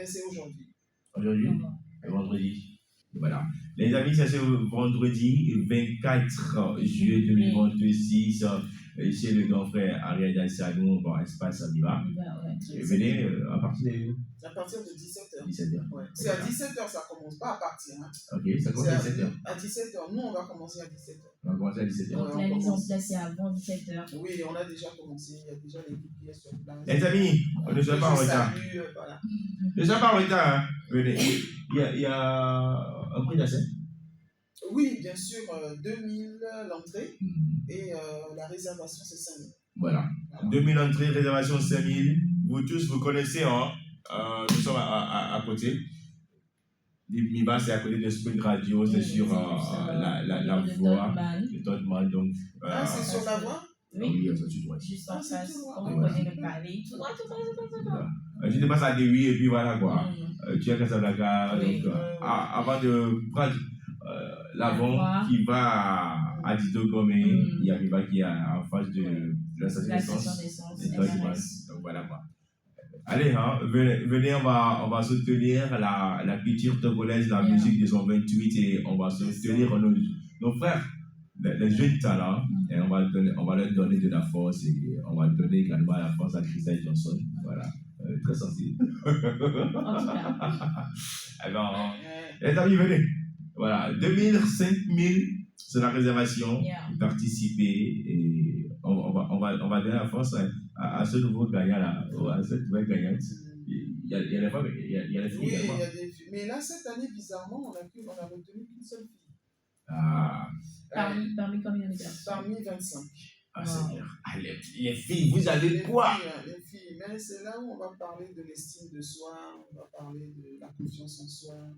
C'est aujourd'hui. Aujourd'hui? Vendredi. Voilà. Les amis, ça c'est vendredi 24 juillet 2026 chez le grand frère Ariel Dalsano, bon, Espace Abiba. Venez à partir de 17h. 17h. Ouais. C'est à 17h, ça commence, pas à partir. Ok, ça commence à 17h. À 17h. Nous, on va commencer à 17h. On va commencer à 17h. Donc la mise en place, c'est avant 17h. Oui, on a déjà commencé. Il y a déjà l'équipe qui est sur place. Les amis, on ne soit pas en retard. Ne sois pas en retard. Venez. Il y a un prix d'asset. Oui, bien sûr, 2000 l'entrée et la réservation, c'est 5000. Voilà. 2000 entrées, réservation 5000. Vous tous, vous connaissez, hein? Nous sommes à côté. Miba, c'est à côté de Spring Radio, c'est sur la voie de Todman. Donc, c'est sur la voie? Oui, ça tu dois. Juste en face, on connaît le palais. Tout droit. Tu te passes à Dewi et puis voilà quoi. Tu es à Casablanca. Donc, avant de prendre l'avant qui va à Dito Gomé, il y a Miba qui est en face de la station d'essence. Donc voilà quoi. Allez, hein, venez, on va soutenir la culture togolaise, la musique des ans 28 et on va soutenir nos frères, les jeunes talents, et on va leur donner de la force et on va donner également la force à Christelle Johnson. Voilà, très sensible. Alors, les amis, venez. Voilà, 2000, 5000, c'est la réservation. Participez et on va donner la force à ce nouveau gagnant-là, à cette nouvelle gagnante. Il y a les femmes, il y a les filles. Oui, il y a des filles. Mais là, cette année, bizarrement, on a retenu qu'une seule fille. Parmi combien de garçons? Parmi 25. Seigneur. Allez, les filles, vous avez quoi? Les filles, mais c'est là où on va parler de l'estime de soi, on va parler de la confiance en soi.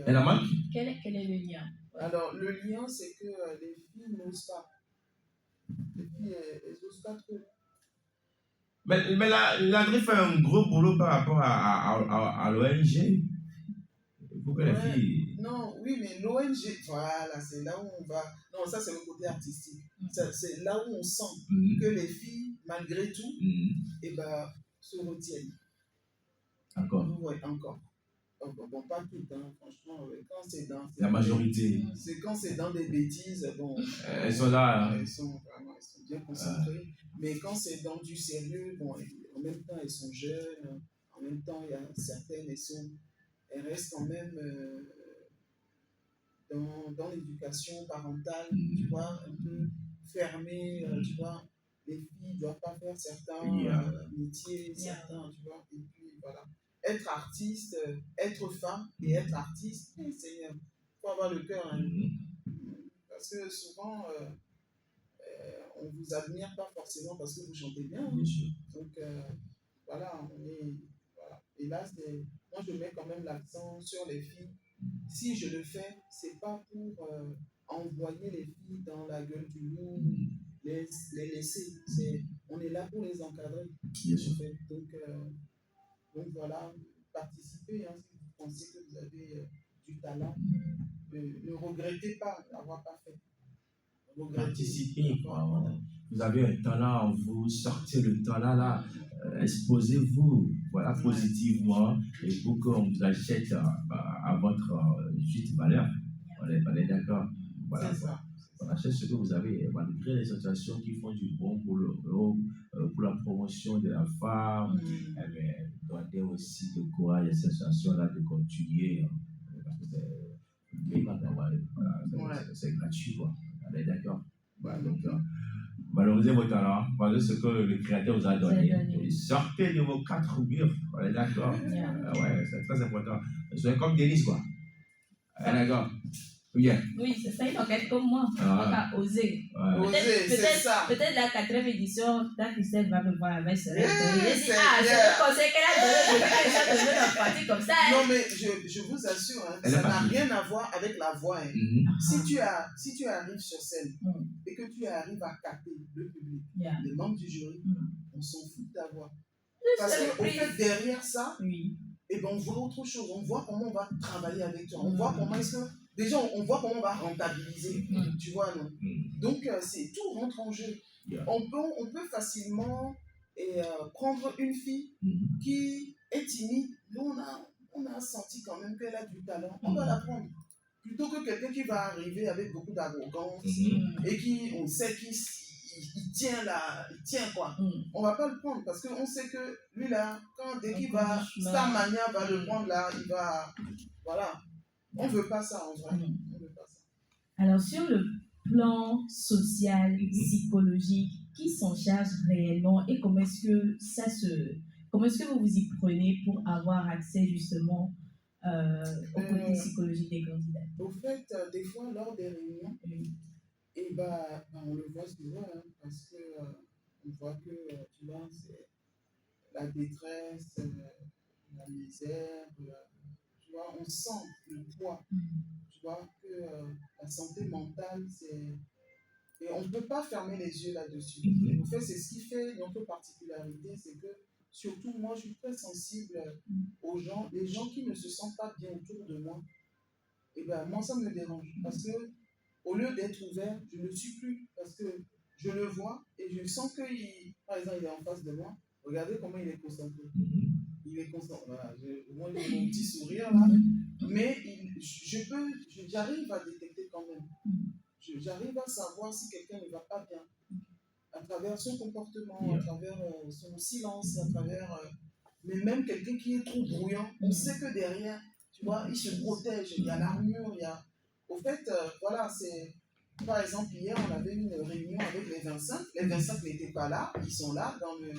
Elle a manque? Quel est le lien? Alors, le lien, c'est que les filles n'osent pas. Les filles, elles n'osent pas trop. Mais l'André fait un gros boulot par rapport à l'ONG. Pour que les filles. Non, oui, mais l'ONG, voilà, c'est là où on va. Non, ça, c'est le côté artistique. C'est là où on sent que les filles, malgré tout, se retiennent. Encore. Oui, encore. Bon, pas tout, hein, franchement, quand c'est dans... La majorité. C'est quand c'est dans des bêtises, bon... elles sont là. Hein. Elles sont bien concentrées. Mais quand c'est dans du sérieux, bon, en même temps, elles sont jeunes. En même temps, il y a certaines, elles restent quand même dans l'éducation parentale, tu vois, un peu fermées, tu vois. Les filles ne doivent pas faire certains métiers, certains, tu vois. Et puis, voilà. Être artiste, être femme et être artiste, c'est faut avoir le cœur. Hein. Parce que souvent, on vous admire pas forcément parce que vous chantez bien. Hein. Donc, voilà, voilà. Et là, moi, je mets quand même l'accent sur les filles. Si je le fais, c'est pas pour envoyer les filles dans la gueule du loup, les laisser. On est là pour les encadrer. Bien sûr. Donc voilà, participez, hein, si vous pensez que vous avez du talent. Ne regrettez pas d'avoir pas fait. Participez. Vous avez un talent en vous, sortez le talent là, exposez-vous, voilà, positivement, et pour qu'on vous achète à votre juste valeur. On est d'accord. Voilà. On achète ce que vous avez, malgré les associations qui font du bon pour la promotion de la femme, mais donnez aussi le courage à ces associations-là de continuer, parce que c'est gratuit, quoi. On est d'accord. Voilà, donc, valorisez vos talents, valorisez ce que le Créateur vous a donné. Et sortez de vos 4 murs, on est d'accord. Ouais, c'est très important. Soyez comme Denise, quoi. On est d'accord. Bien. Oui, c'est ça, il faut être comme moi. On va oser. Peut-être la 4e édition, ta Christelle va me voir avec ce rêve. C'est le conseil qu'elle a donné depuis qu'elle a donné la partie comme ça. Non, mais je vous assure, hein, ça n'a rien à voir avec la voix. Hein. Si tu arrives sur scène et que tu arrives à capter le public, les membres du jury, on s'en fout de ta voix. Parce qu'au fait, derrière ça, et ben, on voit autre chose. On voit comment on va travailler avec toi. On voit comment est-ce que... Déjà, on voit comment on va rentabiliser, tu vois, non? Donc, tout rentre en jeu. On peut facilement prendre une fille qui est timide. Nous, on a senti quand même qu'elle a du talent. On va la prendre. Plutôt que quelqu'un qui va arriver avec beaucoup d'arrogance et qui, on sait qu'il tient quoi. On va pas le prendre parce qu'on sait que lui là, dès qu'il va, Starmania va le prendre là, il va... Voilà. On ne veut pas ça en vrai. On veut pas ça. Alors, sur le plan social, psychologique, qui s'en charge réellement et comment est-ce que vous vous y prenez pour avoir accès justement au côté psychologique des candidats? Au fait, des fois, lors des réunions, et on le voit souvent, hein, parce que on voit que, tu vois, c'est la détresse, la misère, tu vois, on sent le poids, tu vois, que la santé mentale, c'est... Et on ne peut pas fermer les yeux là-dessus. En fait, c'est ce qui fait notre particularité, c'est que, surtout moi, je suis très sensible aux gens, les gens qui ne se sentent pas bien autour de moi. Et ben moi, ça me dérange, parce que au lieu d'être ouvert, je ne le suis plus, parce que je le vois et je sens que, par exemple, il est en face de moi. Regardez comment il est concentré. Il est concentré. Voilà, moi, j'ai mon petit sourire là, mais j'arrive à détecter quand même. J'arrive à savoir si quelqu'un ne va pas bien, à travers son comportement, à travers son silence, à travers... mais même quelqu'un qui est trop bruyant, on sait que derrière, tu vois, il se protège, il y a l'armure, il y a... Au fait, voilà, c'est... Par exemple, hier, on avait une réunion avec les 25. Les 25 n'étaient pas là, ils sont là dans le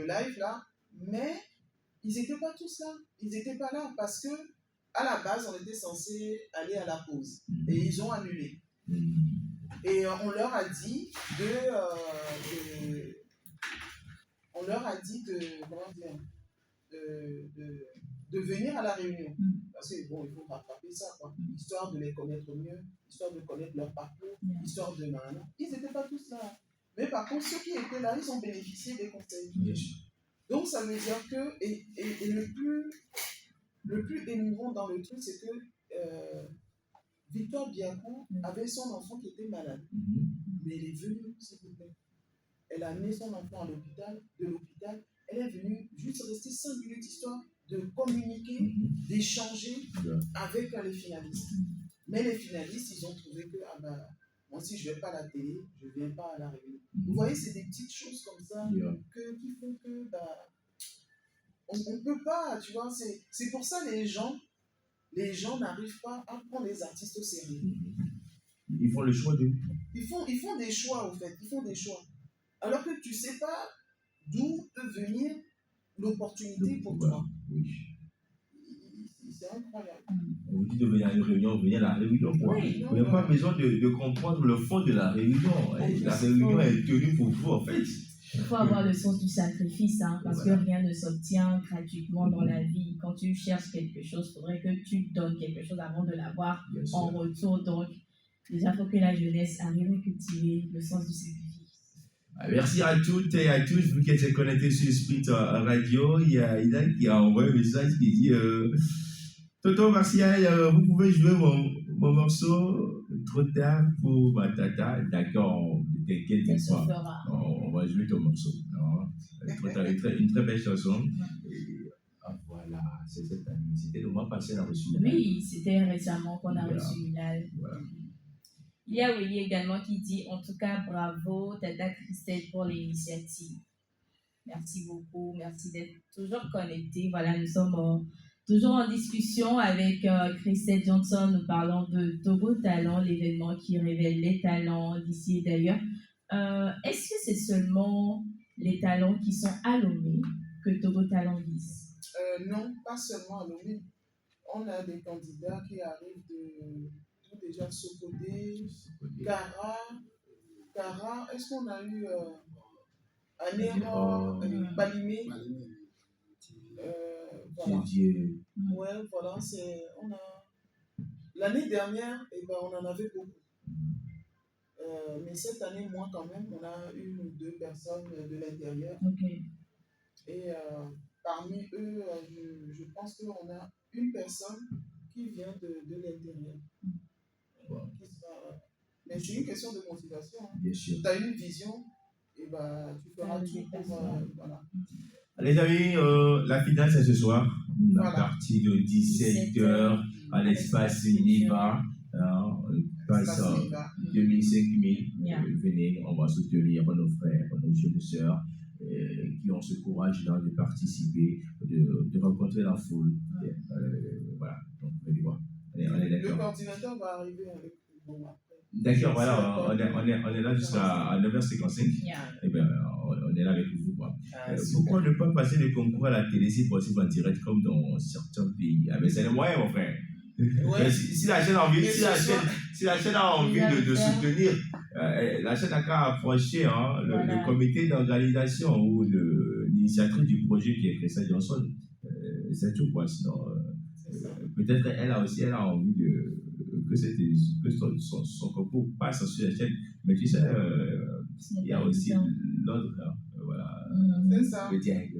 live, là, mais ils n'étaient pas tous là. Ils n'étaient pas là parce que, à la base, on était censé aller à la pause et ils ont annulé. Et on leur a dit comment dire, de venir à la réunion. Parce que bon, il faut rattraper ça, quoi. Histoire de les connaître mieux, histoire de connaître leur parcours, histoire de... Ils n'étaient pas tous là. Mais par contre, ceux qui étaient là, ils ont bénéficié des conseils. Donc ça veut dire que, et le plus émouvant dans le truc, c'est que Victoire Biakou avait son enfant qui était malade. Mais elle est venue, s'il vous plaît. Elle a amené son enfant de l'hôpital. Elle est venue juste rester 5 minutes, histoire de communiquer, d'échanger avec les finalistes. Mais les finalistes, ils ont trouvé que, moi, si je ne vais pas à la télé, je ne viens pas à la réunion. Vous voyez, c'est des petites choses comme ça qui font que, on ne peut pas, tu vois, c'est pour ça les gens n'arrivent pas à prendre les artistes au sérieux. Ils font le choix de... Ils font des choix, au fait. Ils font des choix. Alors que tu ne sais pas d'où peut venir l'opportunité pour toi. Oui. C'est incroyable. On vous dit de venir à une réunion, venez à la réunion, quoi. Oui, vous n'avez pas besoin de comprendre le fond de la réunion. La réunion est tenue pour vous, en fait. Il faut avoir le sens du sacrifice, hein, parce que rien ne s'obtient gratuitement dans la vie. Quand tu cherches quelque chose, il faudrait que tu donnes quelque chose avant de l'avoir en retour. Donc, déjà, il faut que la jeunesse arrive à cultiver le sens du sacrifice. Merci à toutes et à tous. Vous qui êtes connectés sur Spirit Radio, il y a Ida qui a envoyé un message qui dit Toto Martial, vous pouvez jouer mon morceau trop tard pour ma tata. D'accord, t'inquiète pas. On va jouer ton morceau. Une très belle chanson. Voilà, c'est cette année. C'était le mois passé, on a reçu. Oui, c'était récemment qu'on a reçu là. Voilà. Il y a Willy également qui dit, en tout cas, bravo, Tata Christelle, pour l'initiative. Merci beaucoup, merci d'être toujours connecté. Voilà, nous sommes toujours en discussion avec Christelle Johnson. Nous parlons de Togo Talent, l'événement qui révèle les talents d'ici et d'ailleurs. Est-ce que c'est seulement les talents qui sont à Lomé que Togo Talent vise? Non, pas seulement à Lomé. On a des candidats qui arrivent déjà Sokodé, Kara, est-ce qu'on a eu Anera, Balimé, voilà. Ouais, voilà, l'année dernière, on en avait beaucoup. Mais cette année, moi quand même, on a une ou deux personnes de l'intérieur. Okay. Et parmi eux, je pense qu'on a une personne qui vient de l'intérieur. Mais c'est une question de motivation. Hein. Bien sûr. Tu as une vision, et tu feras tout pour... voilà. Les amis, la finale c'est ce soir, à partir de 17h à l'espace Niva. Passe 2500. Venez, on va soutenir nos frères, nos jeunes sœurs qui ont ce courage-là de participer, de rencontrer la foule. Voilà, donc venez voir. On est d'accord. Le coordinateur va arriver avec bon après. D'accord, voilà, on est là jusqu'à 9h55. Yeah. Eh bien, on est là avec vous, quoi. super. Pourquoi ne pas passer les concours à la télé si possible en direct comme dans certains pays? Ah, mais c'est le moyen, mon frère. Ouais. Mais si la chaîne a envie, Mais si la chaîne a envie de soutenir, la chaîne n'a qu'à approcher le comité d'organisation ou l'initiatrice du projet qui est Christian Johnson. C'est tout, quoi. Sinon, peut-être elle a envie que son concours passe sur la chaîne. Mais tu sais, il y a aussi l'autre, voilà. C'est ça. Le direct.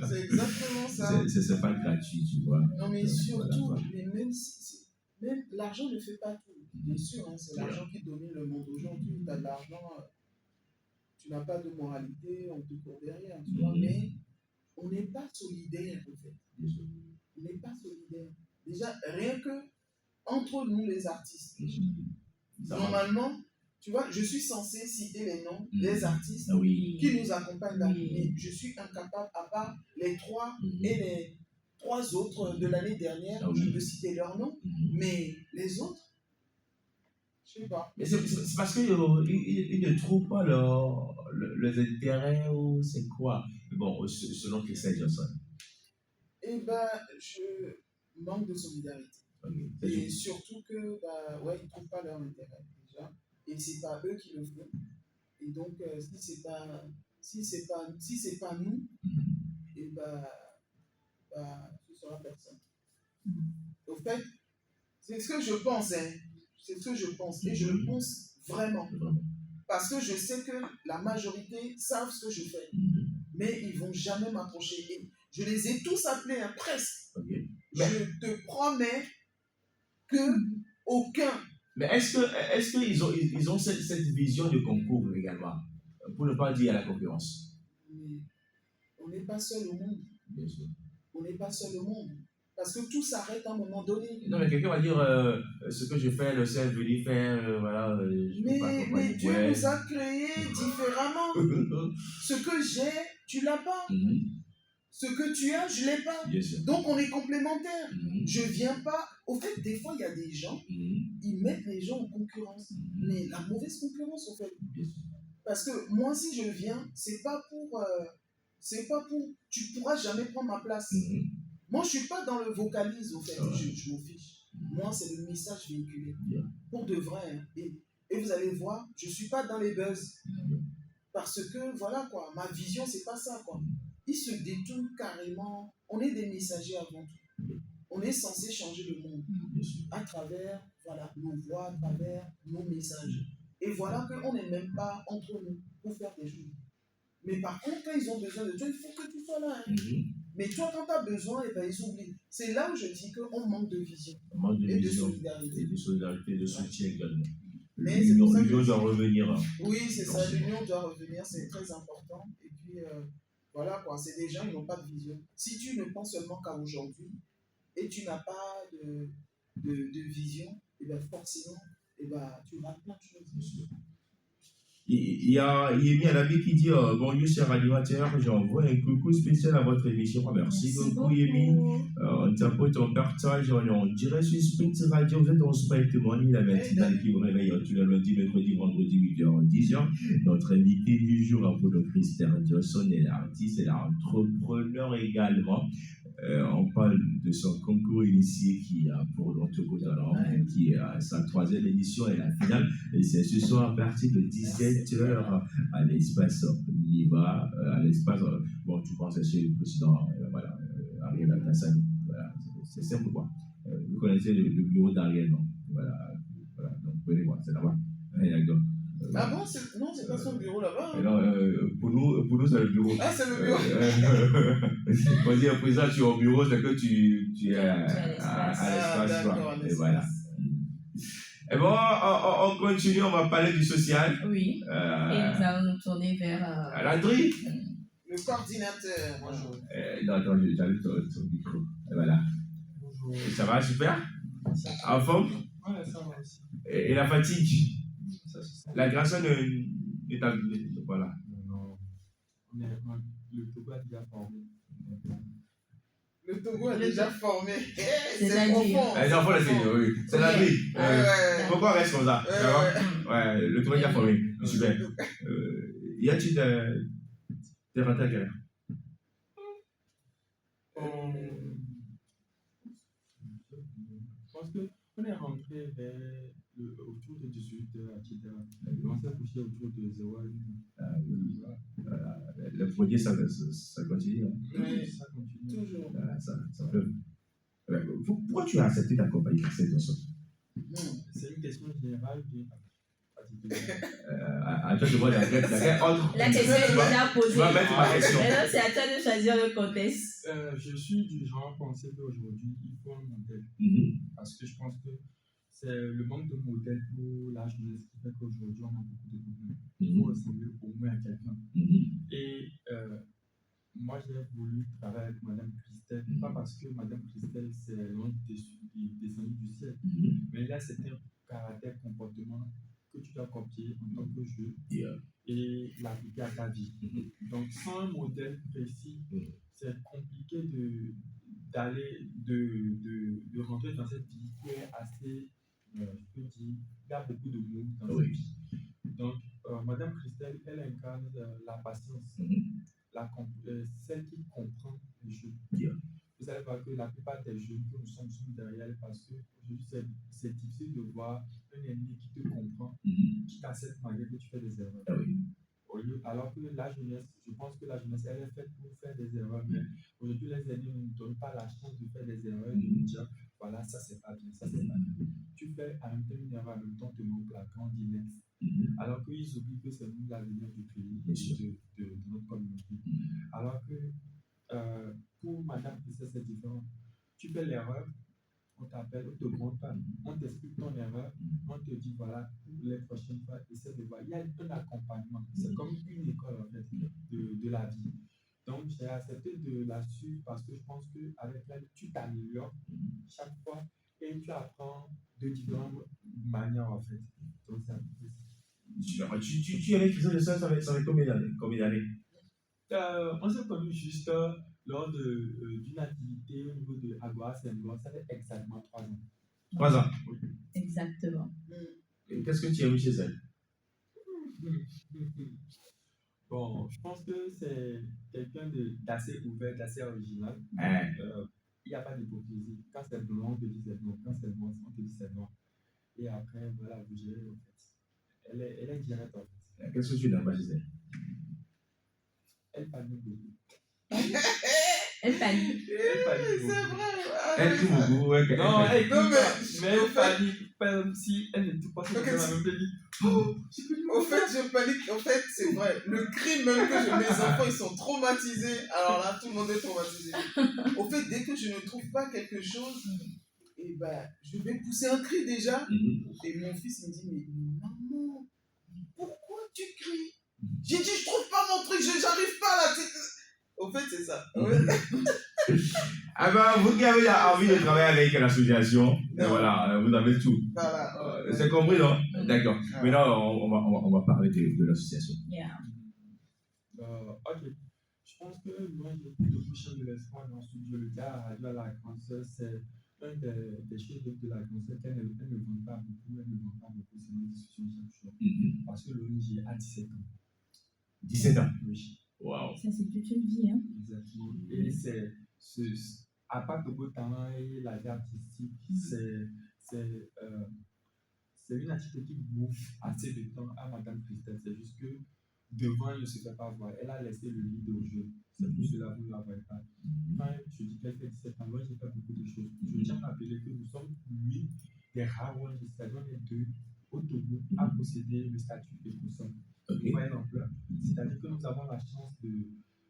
C'est exactement ça. C'est pas gratuit, tu vois. Non, mais Donc, surtout, voilà, mais même l'argent ne fait pas tout. Bien sûr, hein, c'est l'argent qui domine le monde aujourd'hui. Tu as de l'argent, tu n'as pas de moralité, on te court derrière, tu vois, mais on n'est pas solidaire, en fait. On n'est pas solidaire. Déjà, rien que entre nous, les artistes, normalement, tu vois, je suis censé citer les noms des artistes qui nous accompagnent dans mais je suis incapable, à part les 3 et les 3 autres de l'année dernière, je peux citer leurs noms, mais les autres, je ne sais pas. Mais c'est parce qu'ils ne trouvent pas leurs intérêts ou c'est quoi? Bon, selon Christian Johnson. Eh ben, je manque de solidarité. Et surtout que, ouais, ils ne trouvent pas leur intérêt déjà. Et c'est pas eux qui le font. Et donc, si c'est pas nous, et ce sera personne. Au fait, c'est ce que je pense, hein. C'est ce que je pense. Et je le pense vraiment. Parce que je sais que la majorité savent ce que je fais. Mais ils ne vont jamais m'approcher. Et je les ai tous appelés, hein, presque. Je te promets que aucun. Mais est-ce qu'ils ont cette vision de concours également? Pour ne pas dire à la concurrence. Mais on n'est pas seul au monde. Bien sûr. On n'est pas seul au monde. Parce que tout s'arrête à un moment donné. Non, mais quelqu'un va dire ce que je fais, le ciel veut lui faire, voilà. Mais Dieu nous a créés différemment. Ce que j'ai, tu l'as pas. Ce que tu as, je l'ai pas. Donc on est complémentaires. Je viens pas. Au fait, des fois, il y a des gens, ils mettent les gens en concurrence. Mais la mauvaise concurrence, au fait. Parce que moi, si je viens, c'est pas pour. Tu pourras jamais prendre ma place. Moi, je suis pas dans le vocalise, au fait. Je m'en fiche. Moi, c'est le message véhiculé. Pour de vrai. Hein. Et vous allez voir, je suis pas dans les buzz. Parce que, voilà quoi, ma vision, c'est pas ça, quoi. Ils se détournent carrément. On est des messagers avant tout. On est censé changer le monde à travers nos voix, à travers nos messages. Et voilà qu'on n'est même pas entre nous pour faire des choses. Mais par contre, quand ils ont besoin de toi, il faut que tu sois là. Hein. Mais toi, quand tu as besoin, ils oublient. C'est là où je dis qu'on manque de vision. Et de solidarité. Et de solidarité, de soutien également. Mais l'union doit revenir. Oui, c'est ça, l'union doit revenir, c'est très important. Et puis, voilà quoi, c'est des gens qui n'ont pas de vision. Si tu ne penses seulement qu'à aujourd'hui et tu n'as pas de vision, et bien forcément, tu rates plein de choses. Il y a Yemi Alabi qui dit bonjour cher animateur, j'envoie un coucou spécial à votre émission. Merci beaucoup Yemi. On t'apporte ton partage, on dirait sur Sprint Radio, vous êtes en Sprint Money, la matinale qui vous réveille tous les lundis, mercredi, vendredi, 8h, 10h. Notre invité du jour, Apollo Christian Johnson, est l'artiste et l'entrepreneur également. On parle de son concours initié qui a pour l'Antogo Talent, qui est à sa 3e édition et la finale. Et c'est ce soir à partir de 17h à l'espace Liba, à l'espace, bon, tu penses c'est le président, Ariel Atassani. Voilà, c'est simple quoi. Vous connaissez le bureau d'Ariel, non? Voilà, donc vous pouvez voir, c'est là-bas. Ah bon, non, c'est pas son bureau là-bas. Hein. Non, pour nous, c'est le bureau. Ah, c'est le bureau. Quand on dit un président, tu es au bureau, c'est que tu es à l'espace. Et voilà. Et bon, on continue, on va parler du social. Oui. Et nous allons nous tourner vers. Landry. Le coordinateur. Bonjour. Non, attends, j'allume ton micro. Et voilà. Bonjour. Ça va, super? En forme? Ouais, ça va aussi. Et la fatigue? Ça. La grâce de ta. Voilà. Non. Le Togo a déjà formé. Le Togo est déjà formé. C'est C'est-à-dire profond. Les enfants, là, oui. C'est la vie. Ouais. Pourquoi on reste comme ça? Ouais, le tournoi est formé. Super. Y a-t-il des rentrées à quelle heure? Je pense qu'on est rentré autour de 18h, etc. On s'est couché autour de 0h. Le projet, ça continue. Hein. Oui, Ça continue. toujours. Ça peut. Pourquoi tu as accepté d'accompagner cette personne? C'est une question générale bien particulière. À toi de voir dans quel ordre. La question est déjà posée. Tu vas mettre ma question. Maintenant, c'est à toi de choisir le contexte. Je suis du genre à penser qu'aujourd'hui, il faut un modèle. Parce que je pense que c'est le manque de modèle pour la jeunesse qui fait qu'aujourd'hui, on a beaucoup de problèmes. Il faut ressembler au moins à quelqu'un. Et moi, j'ai voulu travailler avec Madame Christelle, pas parce que Madame Christelle, c'est l'un descendu du ciel, mais là, c'est un caractère, comportement que tu dois copier en tant que jeune et l'appliquer à ta vie. Donc, sans un modèle précis, c'est compliqué de rentrer dans cette vie qui est assez, je peux dire, il y a beaucoup de mots dans cette vie. Donc, Madame Christelle, elle incarne la patience, celle qui comprend les jeunes. Vous savez pas que la plupart des jeunes que nous sommes derrière elle parce que aujourd'hui c'est difficile de voir un ennemi qui te comprend, qui t'accepte malgré que tu fais des erreurs. Alors que la jeunesse, je pense que la jeunesse, elle est faite pour faire des erreurs, mais aujourd'hui les ennemis ne nous donnent pas la chance de faire des erreurs et de nous dire voilà, ça c'est pas bien, ça c'est pas bien. Tu fais en même temps une erreur, en même temps te mets au placard, on dit next. Alors qu'ils oublient que c'est nous l'avenir du pays et de notre communauté. Alors que pour Madame Christelle, c'est différent. Tu fais l'erreur, on t'appelle, on te gronde pas, on t'explique ton erreur, on te dit voilà, pour les prochaines fois, essaie de voir. Il y a un accompagnement. C'est comme une école en fait de la vie. Donc j'ai accepté de la suivre parce que je pense qu'avec elle, tu t'améliores chaque fois et tu apprends de différentes manières en fait. Donc c'est un peu ça. Tu es avec Christelle de ça fait combien d'années? On s'est connus juste lors d'une activité au niveau de Agora Saint-Blanc, ça fait exactement 3 ans. 3 ans. Oui. Exactement. Et qu'est-ce que tu aimes chez elle? Bon, je pense que c'est quelqu'un d'assez ouvert, d'assez original. Il n'y a pas d'hypocrisie. Quand c'est blanc, on te dit c'est blanc. Quand c'est noir, on te dit c'est noir. Et après, voilà, vous gérez en fait. Elle est directe en fait. Qu'est-ce que tu n'aimes pas chez elle? Elle panique beaucoup. Elle panique. C'est vrai. Elle crie beaucoup. Non, mais elle panique. Comme si elle n'était pas sur la même pays. Au fait, je panique. En fait, c'est vrai. Le cri même que mes enfants, ils sont traumatisés. Alors là, tout le monde est traumatisé. Au fait, dès que je ne trouve pas quelque chose, et ben, je vais pousser un cri déjà. Et mon fils me dit, mais maman, pourquoi tu cries? J'ai dit, je trouve pas mon truc, j'arrive pas là. Au fait, c'est ça. Ah ben, vous qui avez envie de travailler avec l'association, voilà, vous avez tout. Voilà. C'est compris, non? D'accord. Maintenant, on va parler de l'association. Ok. Je pense que moi, j'ai beaucoup de bouchons de l'espoir dans le studio. Le gars à Radio à la Grande Sœur, c'est une des choses de la Grande Sœur qu'elle ne vend pas beaucoup. Elle ne vend pas beaucoup, c'est une discussion chaque jour. Parce que l'ONG a 17 ans. 17 ans? Oui. Wow. Ça, c'est toute une vie, hein? Exactement. Et à part le beau talent et la vie artistique, c'est une activité qui bouffe assez de temps à Madame Christelle. C'est juste que devant, elle ne se fait pas voir. Elle a laissé le lead au jeu. C'est pour cela que vous ne la voyez pas. Quand je dis qu'elle fait 17 ans, moi, j'ai fait beaucoup de choses. Je tiens à rappeler que nous sommes l'une des rares ONG, c'est-à-dire les deux au Togo, à posséder le statut écossais. Vous voyez l'ampleur. C'est-à-dire que nous avons la chance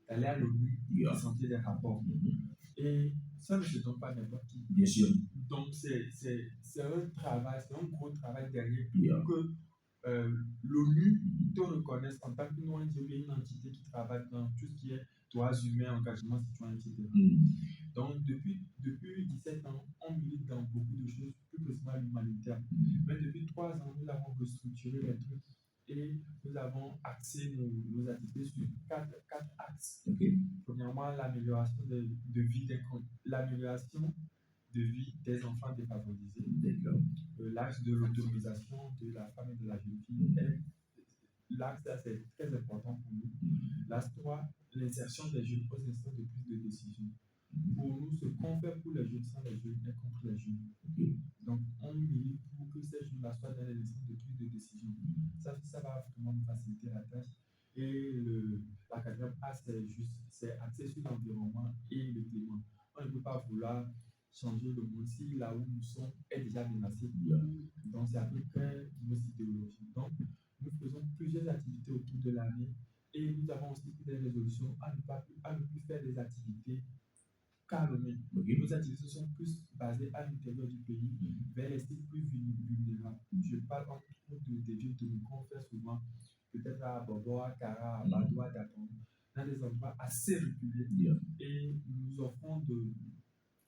d'aller à l'ONU et de sentir des rapports. Et ça ne se donne pas n'importe qui. Bien sûr. Donc, c'est un travail, c'est un gros travail derrière pour que l'ONU te reconnaisse en tant qu'une ONG, une entité qui travaille dans tout ce qui est droits humains, engagement citoyen, etc. Donc, depuis 17 ans, on milite dans beaucoup de choses, plus précisément l'humanitaire. Mais depuis 3 ans, nous avons restructuré les trucs. Et nous avons axé nos activités sur quatre axes. Premièrement, l'amélioration de vie des enfants défavorisés. L'axe de l'autonomisation de la femme et de la jeune fille. L'axe, c'est très important pour nous. L'axe 3, l'insertion des jeunes aux instances de prise de décision. Pour nous, ce qu'on fait pour les jeunes sans les jeunes est contre les jeunes. Donc, on milite pour que ces jeunes-là soient dans les instances de prise de décision. Ça va vraiment nous faciliter la tâche. Et la quatrième axe, c'est axé sur l'environnement et le climat. On ne peut pas vouloir changer le monde si là où nous sommes est déjà menacé. Donc, c'est à peu près nos idéologies. Donc, nous faisons plusieurs activités autour de l'année et nous avons aussi pris des résolutions à ne plus faire des activités calmées. Nos activités sont plus basées à l'intérieur du pays, vers les sites plus vulnérables. Je parle entre autres des villes de nous qu'on fait souvent, peut-être à Bobo, à Kara, à Badou, à Dapon, dans des endroits assez reculés. Et nous offrons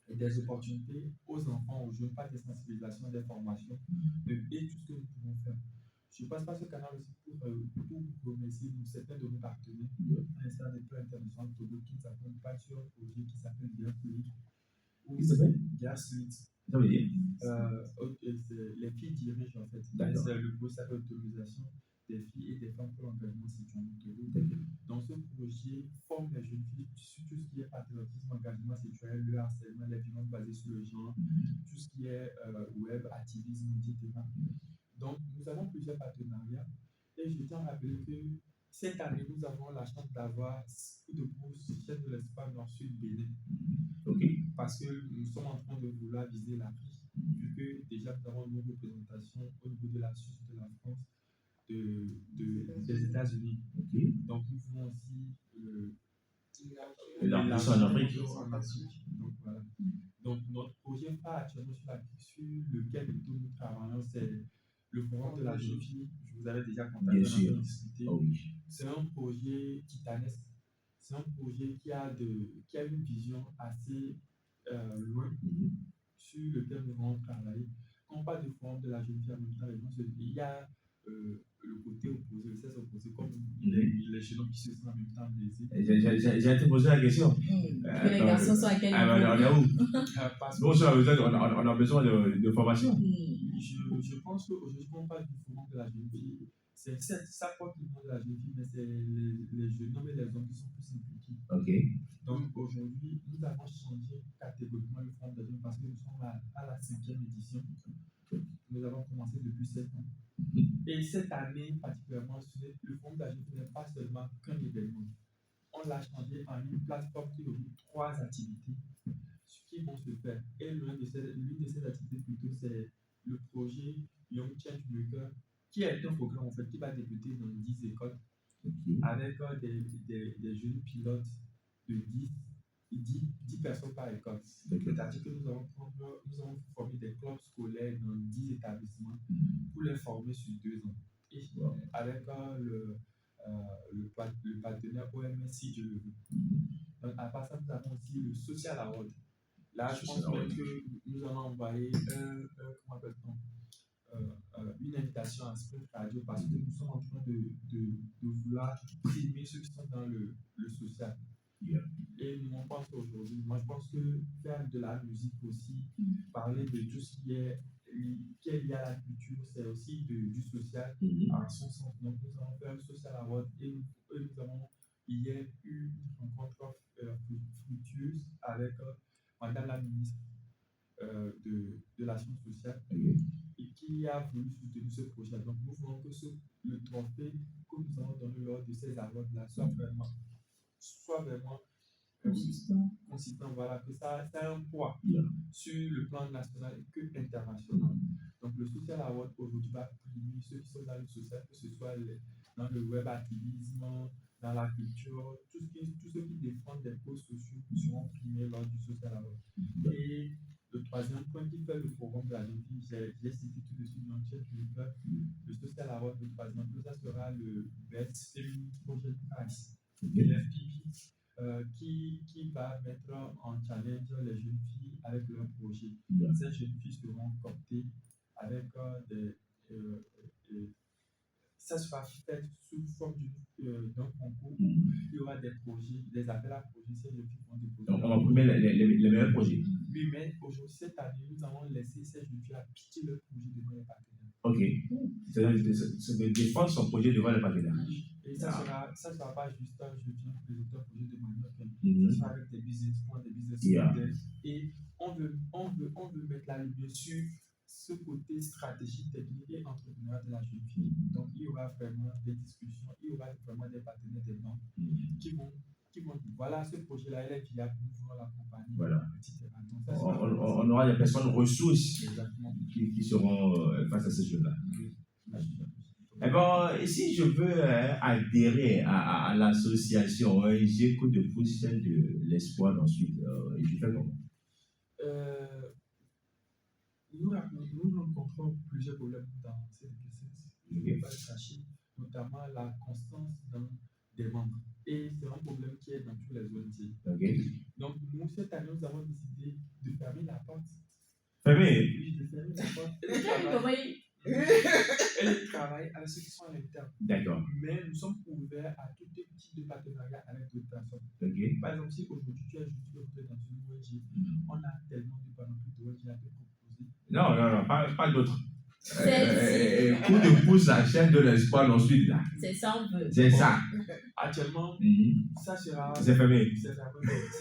des opportunités aux enfants, aux jeunes, pas des sensibilisations, des formations, et tout ce que nous pouvons faire. Je passe par ce canal aussi pour remercier certains de nos partenaires, à l'instar des plans internationaux de Togo qui nous accompagnent sur un projet qui s'appelle Gaslit. Qui s'appelle Gaslit. Ça veut dire les filles dirigent en fait. C'est le projet d'autonomisation des filles et des femmes pour l'engagement citoyen au Togo. Dans ce projet, forme les jeunes filles sur tout ce qui est patriotisme, engagement citoyen, le harcèlement, les violences basées sur le genre, tout ce qui est web, activisme, etc. Donc, nous avons plusieurs partenariats et je tiens à rappeler que cette année, nous avons la chance d'avoir coup de pouce chef de l'espace Nord-Sud Bénin. Parce que nous sommes en train de vouloir viser l'Afrique, vu que déjà nous avons une représentation au niveau de la Suisse, de la France, des États-Unis. Donc, nous voulons aussi l'élargissement en Afrique. Donc, voilà. Donc, notre projet phare actuellement sur lequel nous travaillons, c'est le forum de la jeune fille. Je vous avais déjà contacté dans la discuté. C'est un projet titanesque. C'est un projet qui a une vision assez loin sur lequel nous allons travailler. Quand on parle du forum de la jeune fille, en même temps, il y a le côté opposé, le sexe opposé, comme les jeunes qui se sont en même temps lésés. J'ai été posé la question. Que les garçons sont à quel niveau? On est où? On a besoin de formation. Je pense qu'aujourd'hui, on parle du forum de la jeune fille. C'est ça porte le nom de la jeune fille, mais c'est les jeunes hommes et les hommes qui sont plus impliqués. Donc aujourd'hui, nous avons changé catégoriquement le forum de la jeune fille parce que nous sommes à la 5e édition. Nous avons commencé depuis 7 ans. Et cette année, particulièrement, le forum de la jeune fille n'est pas seulement qu'un événement. On l'a changé en une plateforme qui regroupe 3 activités qui vont se faire. Et l'une de ces activités, plutôt, c'est le projet Young Change Maker, qui est un programme en fait, qui va débuter dans 10 écoles avec des jeunes pilotes de 10 personnes par école. C'est-à-dire que nous allons former des clubs scolaires dans 10 établissements pour les former sur 2 ans. Et avec le partenaire OMS, si je le veux. Donc, à part ça, nous avons aussi le Social Award. Là, je pense que nous allons envoyer une invitation à Sprint Radio parce que nous sommes en train de vouloir primer ceux qui sont dans le social. Et on pense aujourd'hui, moi je pense que faire de la musique aussi, parler de tout ce qui est lié à la culture, c'est aussi du social à son sens. Donc nous allons faire un social award et nous avons hier eu une rencontre fructueuse avec Madame la ministre de l'Action sociale et qui a voulu soutenir ce projet. Donc nous voulons que le trophée que nous allons donner lors de ces awards-là soit vraiment consistant, voilà, que ça a un poids sur le plan national et que international. Donc le Social Award aujourd'hui va primer ceux qui sont dans le social, que ce soit dans le web activisme, dans la culture, tous ceux qui défendent des causes sociaux seront primés lors du Social Award. Et le troisième point qui fait le forum de la jeune fille, j'ai cité tout de suite dans le chat, le Social Award, le troisième point, ça sera le Best Feminine Project Prize, qui va mettre en challenge les jeunes filles avec leur projet. Ces jeunes filles seront cooptées avec ça sera être sous forme d'un concours. Il y aura des projets, des appels à projets, ces jeunes filles vont déposer. Donc, on va primer les meilleurs projets. Oui, mais aujourd'hui, cette année, nous avons laissé ces jeunes filles à pitcher leur projet devant les partenaires. Ok. C'est de défendre son projet devant les partenaires. Et ça sera pas juste un jeune fille présenter un projet de manière que ça sera avec des business plans, des business models. Et on veut mettre la lumière sur ce côté stratégique, technique et entrepreneurial de la jeune fille. Donc, il y aura vraiment des discussions, il y aura vraiment des partenaires, des banques qui vont dire, voilà, ce projet-là, il est viable, nous voulons l'accompagner, voilà. etc. Donc, ça, on aura des personnes ressources qui seront face à ces jeunes-là. Eh bien, si je veux adhérer à l'association, j'ai coup de pouce de l'espoir ensuite, je fais comment? Nous rencontrons plusieurs problèmes dans cette business. Je ne vais pas le cacher, notamment la constance dans des membres. Et c'est un problème qui est dans tous les ONG. Donc, nous, cette année, nous avons décidé de fermer la porte. Fermer? Oui, de fermer la porte. Et le travail avec ceux qui sont à l'interne. D'accord. Mais nous sommes ouverts à tout type de partenariat avec d'autres personnes. Par exemple, si aujourd'hui tu es dans une ONG, on a tellement de panoplies d'ONG à te proposer. Non, pas d'autres. Coup de pouce à chaîne de l'espoir ensuite là. C'est ça, on veut. C'est ça. Actuellement, ça sera. C'est fermé. C'est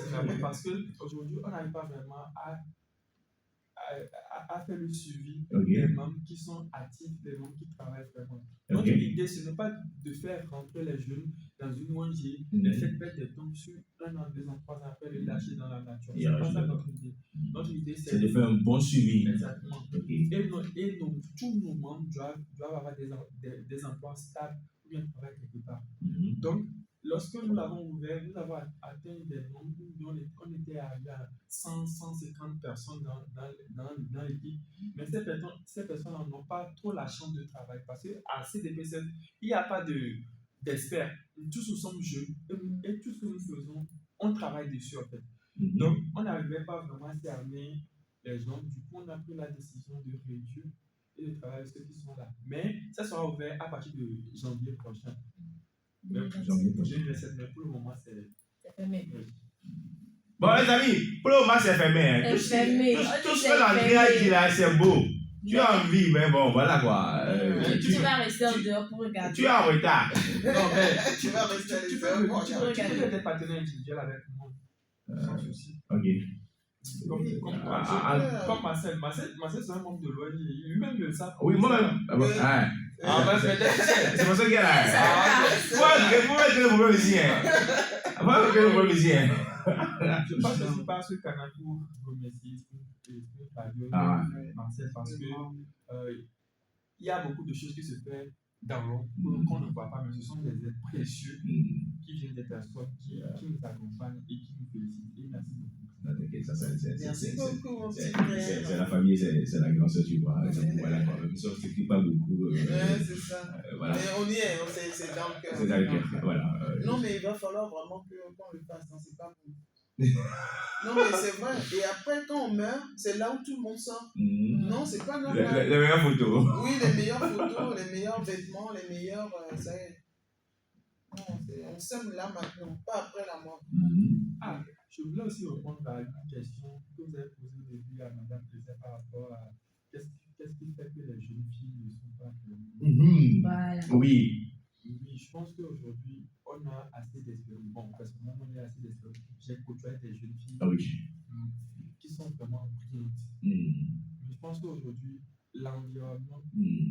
fermé parce qu'aujourd'hui, on n'arrive pas vraiment à faire le suivi des membres qui sont actifs, des membres qui travaillent vraiment. Donc, l'idée, ce n'est pas de faire rentrer les jeunes dans une ONG, les faire perdre des temps sur 1 an, 2 ans, 3 ans, après les lâcher dans la nature. C'est pas ça notre idée. Notre idée, c'est de faire un bon suivi. Exactement. Et tous nos membres doivent avoir des emplois stables ou bien travailler quelque part. Donc, lorsque nous l'avons ouvert, nous avons atteint des nombres où on était arrivé à 150 personnes dans l'équipe. Mais ces personnes n'ont pas trop la chance de travailler parce qu'à CDPC, il n'y a pas d'experts. Tous nous sommes jeunes et tout ce que nous faisons, on travaille dessus en fait. Donc, on n'arrivait pas vraiment à cerner les gens. Du coup, on a pris la décision de réduire et de travailler avec ceux qui sont là. Mais ça sera ouvert à partir de janvier prochain. Janvier prochain. Mais pour le moment, c'est fermé. Bon, les amis, pour le moment, c'est fermé. Tout ce que l'André a dit là, c'est beau. Tu as envie, mais bon, voilà quoi. Tu vas rester en dehors pour regarder. Tu es en retard. Non, mais tu vas rester à l'extérieur. Tu peux regarder des partenaires individuels avec moi. Sans souci. Ok. Comme Marcel, c'est un membre de l'ONG. Lui-même le sait. Oui, moi-même. C'est pour ça qu'il y a là. Vous mettez le problème ici. Je pense que c'est parce que Kanako remercie Marcel parce que il y a beaucoup de choses qui se font dans l'ombre qu'on ne voit pas, mais ce sont des êtres précieux qui viennent des personnes qui nous accompagnent et qui nous félicitent. Et merci beaucoup. Merci beaucoup, c'est la famille, c'est la grande sœur, tu vois. Voilà, quoi. Ils ne s'occupent pas beaucoup. C'est ça. Voilà. Mais on y est, c'est dans le cœur. C'est dans le cœur, voilà. Non, mais il va falloir vraiment qu'on le fasse, c'est pas bon. Non, mais c'est vrai. Et après, quand on meurt, c'est là où tout le monde sort. Non, c'est pas normal. Les meilleures photos. Oui, les meilleures photos, les meilleurs vêtements, les meilleurs. Ça y est. Non, on s'aime là maintenant, pas après la mort. Je voulais aussi répondre à une question que vous avez posée au début à Mme Président par rapport à qu'est-ce qui fait que les jeunes filles ne sont pas féminines. Voilà. Oui. Oui, je pense qu'aujourd'hui, on a assez d'espérance. Bon, parce que moi, on a assez d'espérance. J'ai côtoyé des jeunes filles qui sont vraiment brillantes. Mais je pense qu'aujourd'hui, l'environnement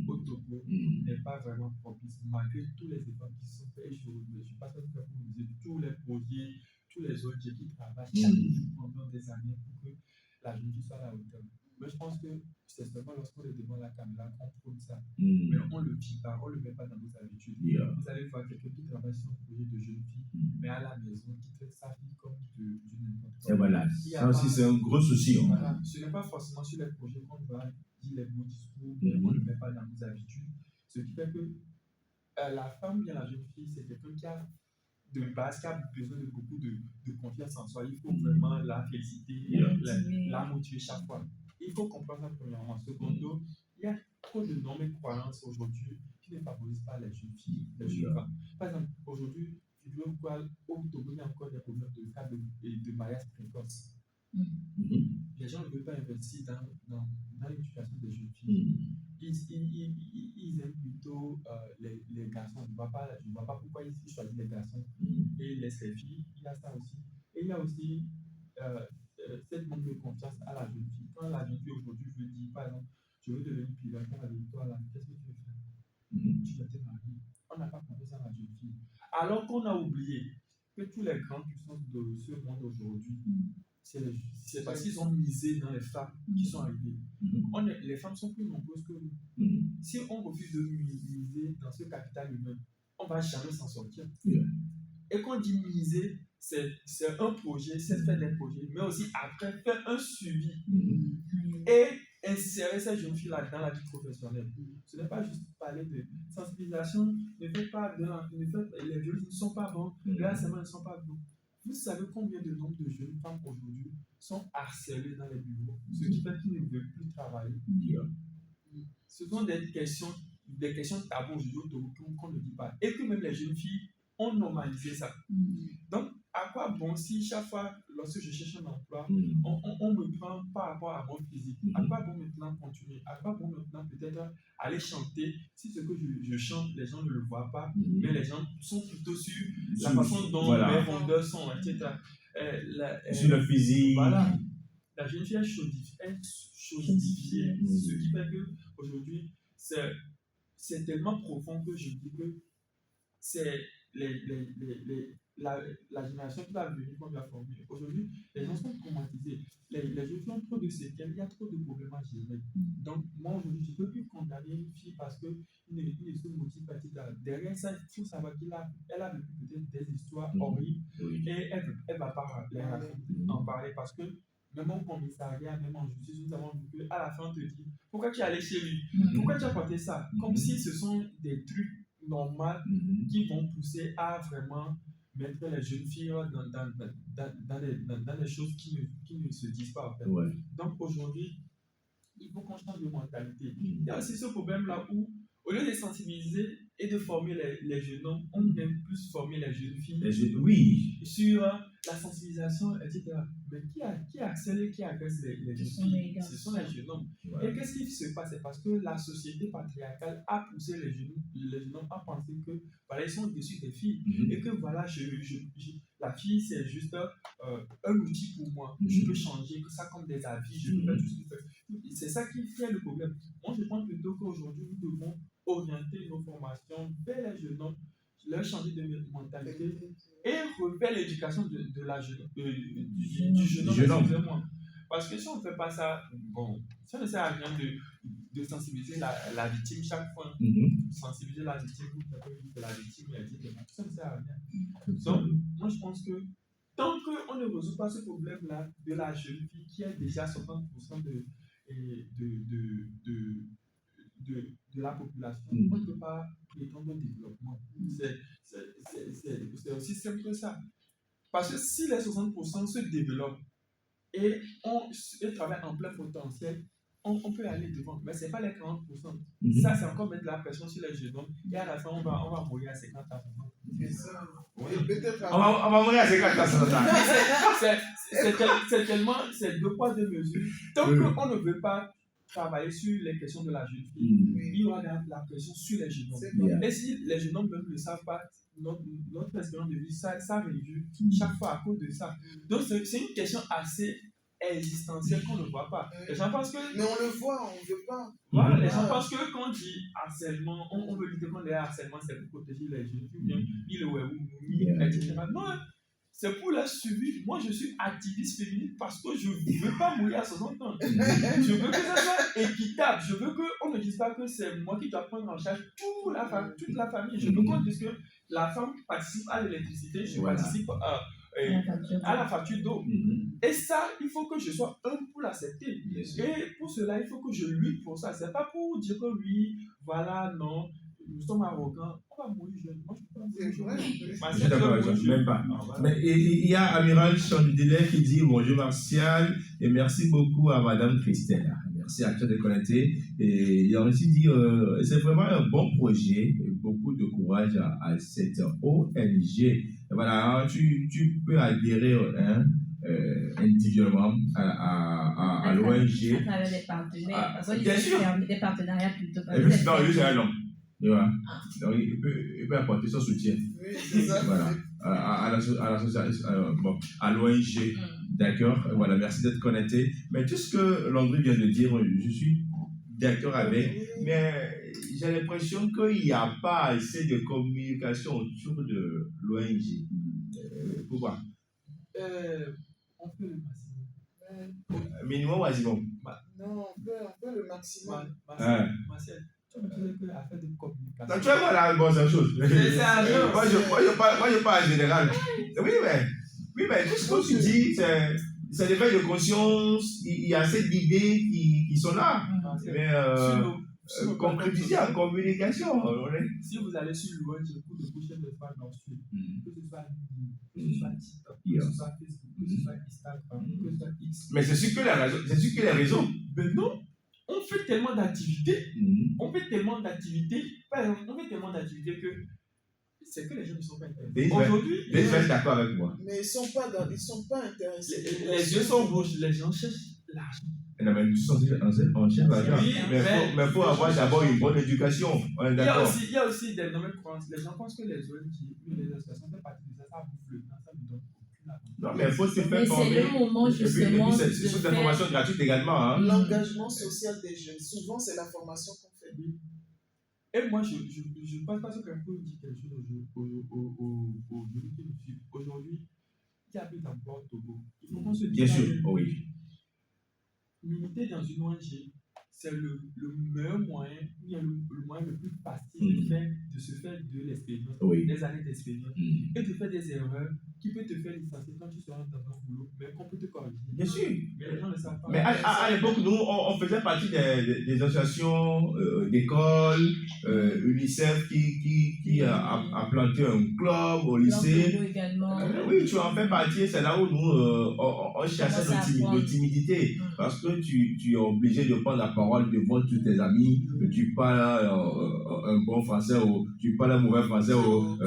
au Togo n'est pas vraiment propice, malgré tous les efforts qui sont faits. Je ne suis pas sûr que vous disiez tous les projets, tous les ONG qui travaillent chaque jour pendant des années pour que la jeune fille soit à la hauteur. Mais je pense que c'est seulement lorsqu'on est devant la caméra qu'on trouve ça. Mais on ne le vit pas, on ne le met pas dans nos habitudes. Vous allez voir quelqu'un qui travaille sur un projet de jeune fille, mais à la maison, qui traite sa vie comme du n'importe quoi. Et voilà, ça aussi c'est un gros souci. Voilà. Ce n'est pas forcément sur les projets qu'on va dire les beaux discours, mais on ne le met pas dans nos habitudes. Ce qui fait que la femme, bien la jeune fille, c'est quelqu'un qui a de base, qui a besoin de beaucoup de confiance en soi. Il faut vraiment la féliciter, la motiver chaque fois. Il faut comprendre ça premièrement. Secondo, il y a trop de normes et croyances aujourd'hui qui qui ne favorise pas les jeunes filles, les jeunes femmes. Par exemple, aujourd'hui, tu veux voir au Togo, il y a encore des problèmes de cas de mariage précoce. Les gens ne veulent pas investir dans l'éducation des jeunes filles. Ils aiment plutôt les garçons. Je ne vois pas pourquoi ils choisissent les garçons et laissent les filles. Il y a ça aussi. Et il y a aussi cette manque de confiance à la jeune fille. Quand la jeune fille aujourd'hui veut dire, par exemple, je veux devenir pilote avec toi, là, qu'est-ce que tu veux faire? Tu vas te marier. On n'a pas confiance à la jeune fille. Alors qu'on a oublié que tous les grandes puissances de ce monde aujourd'hui, c'est parce qu'ils ont misé dans les femmes qui sont arrivées. Les femmes sont plus nombreuses que nous. Si on refuse de miser dans ce capital humain, on ne va jamais s'en sortir. Et quand on dit miser, c'est un projet, c'est faire des projets, mais aussi après faire un suivi et insérer ces jeunes filles-là dans la vie professionnelle. Ce n'est pas juste parler de sensibilisation, les violences ne sont pas bons, les harcèlements ne sont pas bons. Vous savez combien de nombre de jeunes femmes aujourd'hui sont harcelées dans les bureaux, ce qui fait qu'ils ne veulent plus travailler. Ce sont des questions taboues aujourd'hui qu'on ne dit pas. Et que même les jeunes filles ont normalisé ça. Donc, à quoi bon si chaque fois, lorsque je cherche un emploi, on me prend par rapport à mon physique? À quoi bon maintenant continuer? À quoi bon maintenant peut-être aller chanter si ce que je chante, les gens ne le voient pas, mais les gens sont plutôt sur la façon dont mes vendeurs sont, etc. Sur le physique. Voilà. La jeune fille est chaudifiée, ce qui fait qu'aujourd'hui, c'est tellement profond que je dis que c'est la génération qui va venir qu'on va former. Aujourd'hui, les gens sont traumatisés. Les jeunes filles ont trop de séquelles, il y a trop de problèmes à gérer. Donc, moi aujourd'hui, je ne peux plus condamner une fille parce qu'elle ne se motive pas. Derrière ça, il faut savoir qu'elle a vécu peut-être des histoires horribles et elle ne va pas en parler parce que même au commissariat, même en justice, nous avons vu qu'à la fin, on te dit pourquoi tu es allé chez lui? Pourquoi tu as porté ça? Comme si ce sont des trucs normaux qui vont pousser à vraiment mettre les jeunes filles dans des choses qui ne se disent pas en fait. Donc aujourd'hui, il faut qu'on change de mentalité. Il y a aussi ce problème-là où, au lieu de sensibiliser et de former les jeunes hommes, on aime plus former les jeunes filles sur la sensibilisation, etc. Mais qui accélère, qui agresse les jeunes filles? Ce sont les jeunes hommes. Et qu'est-ce qui se passe? C'est parce que la société patriarcale a poussé les jeunes hommes à penser que voilà, ils sont au-dessus des filles et que voilà, la fille c'est juste un outil pour moi. Je peux changer ça comme des avis, je peux faire tout ce que je fais. C'est ça qui fait le problème. Moi, je pense plutôt qu'aujourd'hui, nous devons orienter nos formations vers les jeunes hommes, leur changer de mentalité et refaire l'éducation du jeune homme. Parce que si on ne fait pas ça, bon, ça ne sert à rien de sensibiliser la victime chaque fois. Sensibiliser la victime pour la victime et dire ça ne sert à rien. Donc, moi je pense que tant qu'on ne résout pas ce problème-là de la jeune fille qui est déjà 60% de la population, on ne peut pas prétendre au développement. C'est aussi simple que ça. Parce que si les 60% se développent et travaillent en plein potentiel, on peut aller devant. Mais ce n'est pas les 40%. Ça, c'est encore mettre la pression sur les jeunes hommes. Et à la fin, on va mourir à 50 ans. C'est ça. On va mourir à 50 ans. C'est deux poids, deux mesures. Tant qu'on ne veut pas travailler sur les questions de la jeune fille, il y aura la pression sur les jeunes hommes. Et si les jeunes hommes ne le savent pas, notre espérance de vie, ça réduit chaque fois à cause de ça. Donc, c'est une question assez existentielle qu'on ne voit pas. Les gens pensent que... Mais on le voit, on ne veut pas. Voilà, les gens pensent que quand on dit harcèlement, on veut lutter contre les harcèlements, c'est pour protéger les jeunes filles, etc. Non, c'est pour la suivi. Moi, je suis activiste féministe parce que je ne veux pas mourir à 60 ans. Je veux que ça soit équitable. Je veux qu'on ne dise pas que c'est moi qui dois prendre en charge toute la famille. Je veux qu'on dise que la femme participe à l'électricité, je participe à la facture d'eau. Et ça, il faut que je sois pour l'accepter. Et pour cela, il faut que je lutte pour ça. C'est pas pour dire que oui, voilà, non, nous sommes arrogants. On va mourir jeune. Moi, je peux pas mourir jeune. Je suis d'accord avec toi, même pas. Mais il y a Amiral Chandile qui dit bonjour Martial et merci beaucoup à Madame Christelle. merci à toi de connecter. Et il a aussi dit, c'est vraiment un bon projet, beaucoup de courage à cette ONG. Et voilà, tu peux adhérer individuellement à l'ONG. À travers des partenaires. Parce que Bien sûr. des partenariats plutôt. Et puis, non, lui, c'est un homme. Tu vois? Donc, il peut apporter son soutien. Oui, c'est ça. Voilà. À l'association, bon, à l'ONG. D'accord. Voilà, merci d'être connecté. Mais tout ce que Landry vient de dire, je suis d'accord avec. Mais j'ai l'impression qu'il n'y a pas assez de communication autour de l'ONG. Pourquoi? On fait le maximum. Minimum ou maximum? Non, on peut le maximum. Marcel, tu me disais que l'affaire de communication. Non, tu vois, voilà, bon, c'est la chose. C'est ça, moi, je parle en général. Oui, mais tout ce que tu dis, c'est des faits de conscience. Il y a cette idée qui sont là. Mais concrétiser en communication. Si vous allez sur l'ONG pour de boucher de femmes dans le sud, que ce soit TikTok, que ce soit Facebook, que ce soit Instagram, que ce soit X. Mais c'est sûr que les réseaux. Mais non, on fait tellement d'activités. On fait tellement d'activités. On fait tellement d'activités que c'est que les gens ne sont pas intéressés. Aujourd'hui, les gens sont d'accord avec moi. Mais ils ne sont pas intéressés. Les yeux sont rouges, les gens cherchent l'argent. Non, mais on cherche l'argent. Oui, mais il faut avoir d'abord une bonne éducation. Il y a aussi des domaines croyances. Les gens pensent que les ONG, les associations font partie de ça, ça bouffe le temps, ça ne donne aucune avantage. Non, mais il faut se faire former. C'est le moment justement. Et puis c'est sous des formations gratuites également. Hein. L'engagement social des jeunes. Souvent, c'est la formation qu'on fait. Oui. Et moi, je ne pense pas que quelqu'un dit quelque chose aux jeunes qui nous suivent. Aujourd'hui, il y a plus d'emploi au Togo. Il faut qu'on se dise. Bien sûr, oui. Militer dans une ONG, c'est le meilleur moyen, le moyen le plus facile de se faire de l'expérience, des années d'expérience, et de faire des erreurs qui peuvent te faire licencier quand tu seras dans un boulot, mais qu'on peut te corriger. Bien sûr. Mais les gens ne savent pas. Mais à l'époque, nous, on faisait partie des associations d'écoles, UNICEF qui a planté un club au lycée. Oui, tu en fais partie, c'est là où nous, on chassait nos timidités. Parce que tu es obligé de prendre la parole devant tous tes amis, tu parles un bon français ou tu parles un mauvais français. Bon,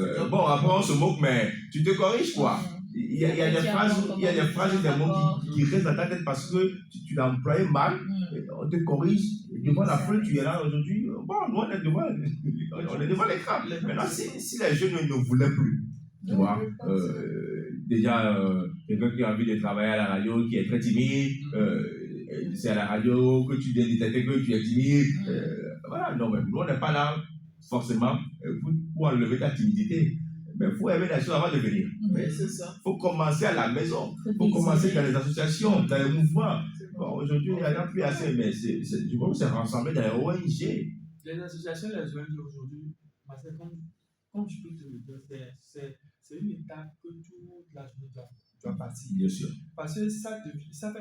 après on se moque, mais tu te corriges quoi. Il y a des phrases et des mots qui restent dans ta tête parce que tu l'as employé mal, on te corrige. Devant la foule, tu es là aujourd'hui. Bon, nous on est devant l'écran. Maintenant, si les jeunes ne voulaient plus, tu vois, déjà, quelqu'un qui a envie de travailler à la radio, qui est très timide, c'est à la radio que tu viens détecter que tu es timide. Voilà, non, mais nous, on n'est pas là forcément pour enlever ta timidité. Mais il faut aimer la chose avant de venir. Oui, c'est ça. Il faut commencer à la maison. Il faut commencer dans les associations, dans les mouvements. Bon, aujourd'hui, il n'y en a plus assez, mais du coup, c'est rassemblé dans les ONG. Les associations, les ONG aujourd'hui, comme je peux te le dire, c'est une étape que toute la journée doit passer. Bien sûr. Parce que ça fait